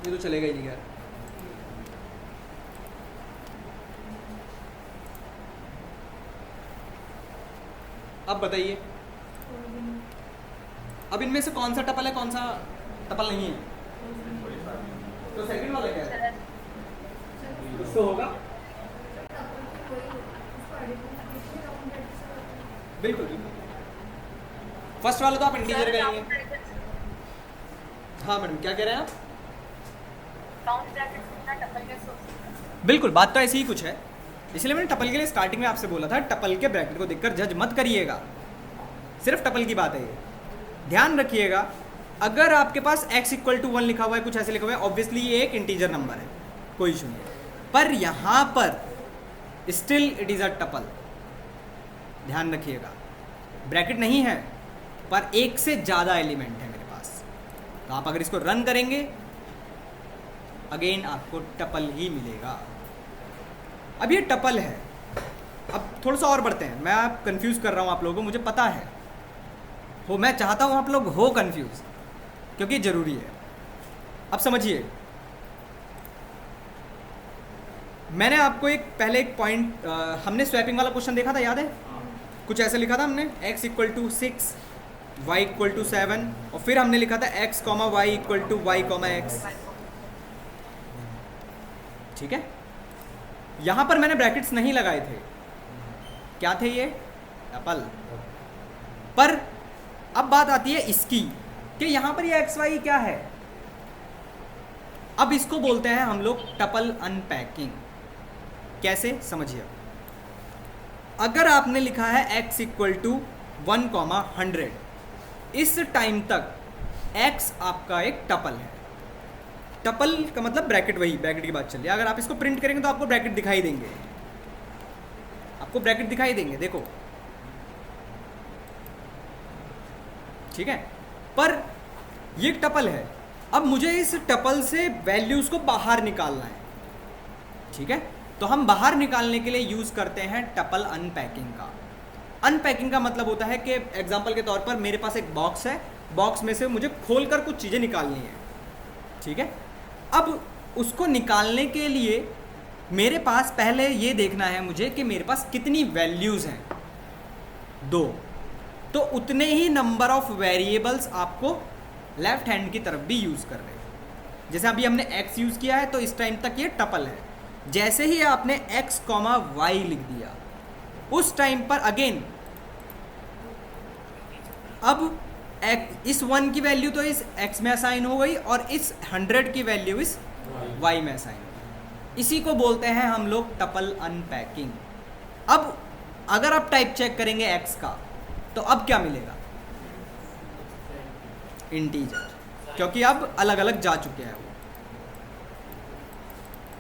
ये तो चलेगा ही नहीं यार। अब बताइए, अब इनमें से कौन सा टपल है, कौन सा टपल नहीं है? तो सेकंड वाला क्या है? कुछ तो होगा, बिल्कुल बिल्कुल। फर्स्ट वाला तो आप इंटीजर कहेंगे। हाँ मैडम, क्या कह रहे हैं आप? बिल्कुल, बात तो ऐसी ही कुछ है, इसलिए मैंने टपल के लिए स्टार्टिंग में आपसे बोला था, टपल के ब्रैकेट को देखकर जज मत करिएगा, सिर्फ टपल की बात है ये। ध्यान रखिएगा, अगर आपके पास x = 1 लिखा हुआ है, कुछ ऐसे लिखा हुआ है, ऑब्वियसली ये एक इंटीजर नंबर है, कोई इशू नहीं है, पर यहाँ पर still it is a tuple. ध्यान रखिएगा, ब्रैकेट नहीं है पर एक से ज़्यादा एलिमेंट है मेरे पास, तो आप अगर इसको रन करेंगे अगेन आपको टपल ही मिलेगा। अब ये टपल है, अब थोड़ा सा और बढ़ते हैं, मैं आप कंफ्यूज कर रहा हूँ आप लोगों को, मुझे पता है हो, मैं चाहता हूँ आप लोग हो कंफ्यूज, क्योंकि ज़रूरी है। अब समझिए, मैंने आपको पहले एक पॉइंट, हमने स्वैपिंग वाला क्वेश्चन देखा था, याद है? कुछ ऐसे लिखा था हमने, x = 6 y = 7, और फिर हमने लिखा था x, y = y, x, ठीक है। यहाँ पर मैंने ब्रैकेट्स नहीं लगाए थे, क्या थे ये? टपल। पर अब बात आती है इसकी कि यहाँ पर ये xy क्या है। अब इसको बोलते हैं हम लोग टपल अनपैकिंग। कैसे, समझिए। अगर आपने लिखा है x = 1,100, इस टाइम तक x आपका एक टपल है। टपल का मतलब ब्रैकेट, वही ब्रैकेट की बात चल रही है। अगर आप इसको प्रिंट करेंगे तो आपको ब्रैकेट दिखाई देंगे, आपको ब्रैकेट दिखाई देंगे, देखो, ठीक है। पर ये टपल है, अब मुझे इस टपल से वैल्यूज को बाहर निकालना है, ठीक है। तो हम बाहर निकालने के लिए यूज करते हैं टपल अनपैकिंग का। अनपैकिंग का मतलब होता है कि एग्जांपल के तौर पर मेरे पास एक बॉक्स है, बॉक्स में से मुझे खोलकर कुछ चीज़ें निकालनी है, ठीक है। अब उसको निकालने के लिए मेरे पास पहले ये देखना है मुझे कि मेरे पास कितनी वैल्यूज़ हैं, 2, तो उतने ही नंबर ऑफ वेरिएबल्स आपको लेफ्ट हैंड की तरफ भी यूज़ कर रहे हैं। जैसे अभी हमने x यूज़ किया है, तो इस टाइम तक ये टपल है। जैसे ही आपने x, y लिख दिया, उस टाइम पर अगेन अब इस 1 की वैल्यू तो इस x में असाइन हो गई और इस 100 की वैल्यू इस y में असाइन हो गई। इसी को बोलते हैं हम लोग टपल अनपैकिंग। अब अगर आप टाइप चेक करेंगे x का तो अब क्या मिलेगा? इंटीजर, क्योंकि अब अलग अलग जा चुके हैं वो।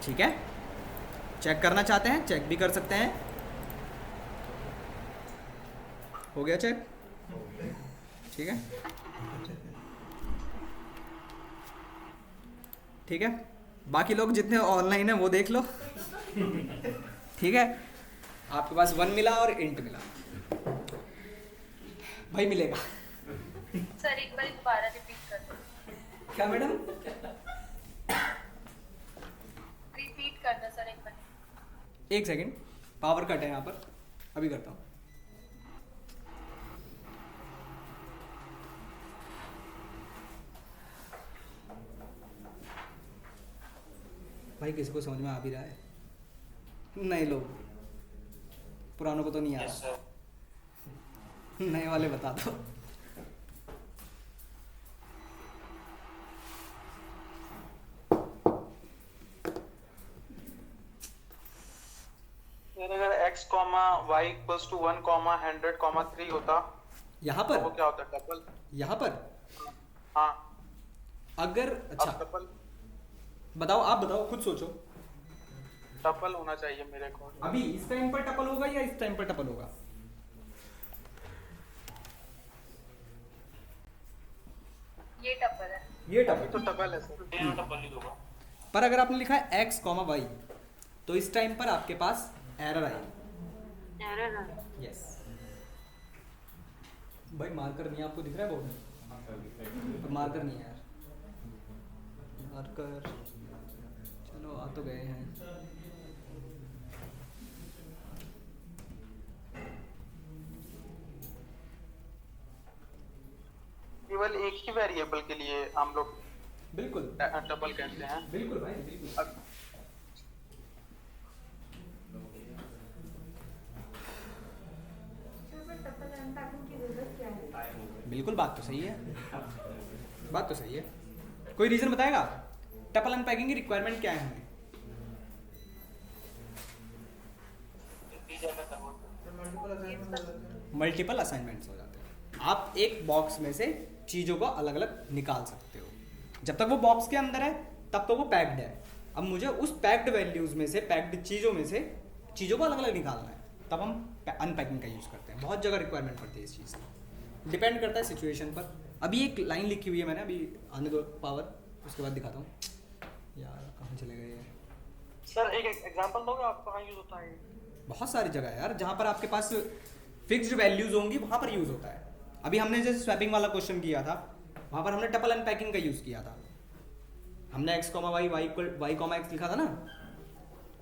ठीक है, चेक करना चाहते हैं चेक भी कर सकते हैं। हो गया चेक? ठीक है, ठीक है, बाकी लोग जितने ऑनलाइन है वो देख लो। ठीक है, आपके पास 1 मिला और इंट मिला, भाई मिलेगा। सर एक बार दोबारा रिपीट कर दो। क्या मैडम? रिपीट कर दो सर एक बार। एक सेकेंड, पावर कट है यहाँ पर, अभी करता हूँ। भाई किसी को समझ में आ भी रहा है? नहीं लोग पुरानों को तो नहीं आ यस रहा, सर। नए वाले बता दो। फिर अगर x, y इक्वल्स टू 1, 100, 3 होता यहाँ तो पर वो क्या होता है? टपल। यहाँ पर हाँ, अगर अच्छा अब टपल बताओ, आप बताओ, खुद सोचो। टपल होना चाहिए मेरे को। अभी इस टाइम पर टपल होगा या इस टाइम पर टपल होगा? ये टपल है। ये अभी टपल। तो टपल है सर। ये टपल ही होगा। पर अगर आपने लिखा है x, y तो इस टाइम पर आपके पास एरर आएगी। एरर है। यस भाई, मार्कर नहीं आपको दिख रहा है बोर्ड में? पर मार्कर नहीं है यार, मार्कर चलो आ तो गए हैं। केवल एक ही वेरिएबल के लिए हम लोग बिल्कुल टपल कहते हैं। बिल्कुल भाई बिल्कुल। अब टपल अनपैकिंग की जरूरत क्या है? बिल्कुल बात तो सही है, बात तो सही है। कोई रीजन बताएगा टपल अनपैकिंग की रिक्वायरमेंट क्या है हमें? इंटीजर में कन्वर्ट। मल्टीपल असाइनमेंट्स हो जाते हैं। आप एक बॉक्स में से चीज़ों को अलग अलग निकाल सकते हो। जब तक वो बॉक्स के अंदर है तब तो वो पैक्ड है। अब मुझे उस पैक्ड वैल्यूज़ में से, पैक्ड चीज़ों में से चीज़ों को अलग अलग निकालना है, तब हम अनपैकिंग का यूज़ करते हैं। बहुत जगह रिक्वायरमेंट पड़ती है इस चीज़ की, डिपेंड करता है सिचुएशन पर। अभी एक लाइन लिखी हुई है मैंने, अभी आने दो पावर, उसके बाद दिखाता हूँ। यार कहाँ चले गए ये? सर एक एग्जांपल दोगे आप कहाँ यूज होता है? बहुत सारी जगह है यार जहाँ पर आपके पास फिक्स्ड वैल्यूज होंगी, वहाँ पर यूज़ होता है। अभी हमने जैसे स्वैपिंग वाला क्वेश्चन किया था, वहाँ पर हमने टपल अनपैकिंग का यूज़ किया था। हमने x, y, y, x लिखा था ना,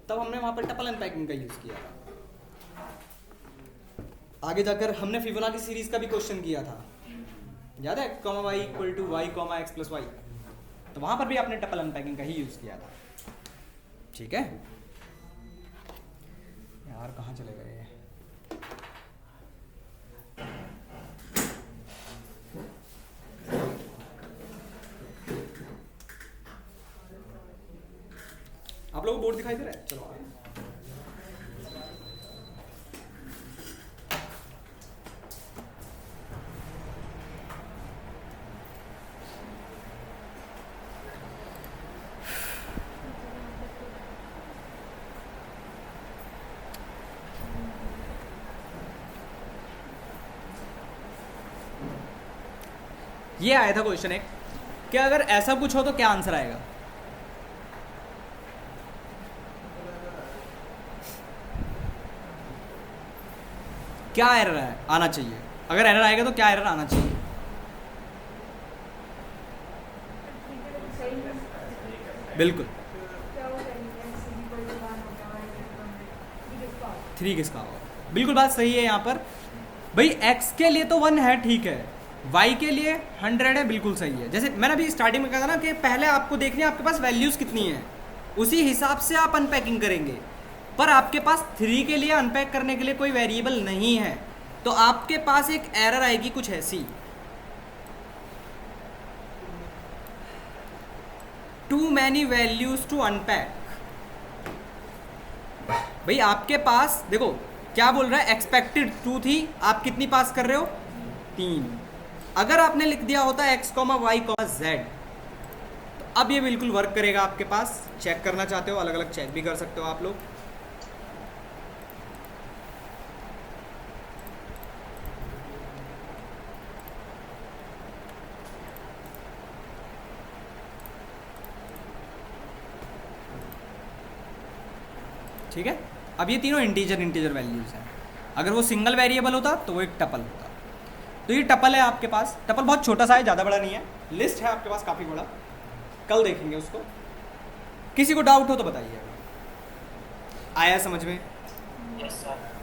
तब हमने वहाँ पर टपल अनपैकिंग का यूज़ किया था। आगे जाकर हमने फिबोनाची सीरीज का भी क्वेश्चन किया था, याद है? y equal to y, x plus y, तो वहाँ पर भी आपने टपल अनपैकिंग का ही यूज़ किया था। ठीक है यार, कहाँ चले गए? आप लोगों को बोर्ड दिखाई दे रहा है? चलो आगे। ये आया था क्वेश्चन एक कि अगर ऐसा कुछ हो तो क्या आंसर आएगा? क्या एरर आना चाहिए? अगर एरर आएगा तो क्या एरर आना चाहिए? बिल्कुल। क्या हो जाएगा? x इक्वल टू 1 होगा, y इक्वल टू 3 किसका होगा? बिल्कुल बात सही है यहाँ पर भाई। x के लिए तो 1 है, ठीक है, y के लिए 100 है, बिल्कुल सही है। जैसे मैंने अभी स्टार्टिंग में कहा था ना कि पहले आपको देखनी है आपके पास वैल्यूज़ कितनी हैं, उसी हिसाब से आप अनपैकिंग करेंगे। पर आपके पास 3 के लिए अनपैक करने के लिए कोई वेरिएबल नहीं है, तो आपके पास एक एरर आएगी कुछ ऐसी, too many values to unpack. भाई आपके पास देखो क्या बोल रहा है, एक्सपेक्टेड 2 थी, आप कितनी पास कर रहे हो 3। अगर आपने लिख दिया होता x, y, z, तो अब ये बिल्कुल वर्क करेगा आपके पास। चेक करना चाहते हो अलग अलग चेक भी कर सकते हो आप लोग। ठीक है, अब ये तीनों इंटीजर वैल्यूज हैं। अगर वो सिंगल वेरिएबल होता तो वो एक टपल होता। तो ये टपल है आपके पास, टपल बहुत छोटा सा है, ज़्यादा बड़ा नहीं है, लिस्ट है आपके पास काफ़ी बड़ा, कल देखेंगे उसको। किसी को डाउट हो तो बताइए, आया समझ में? Yes sir.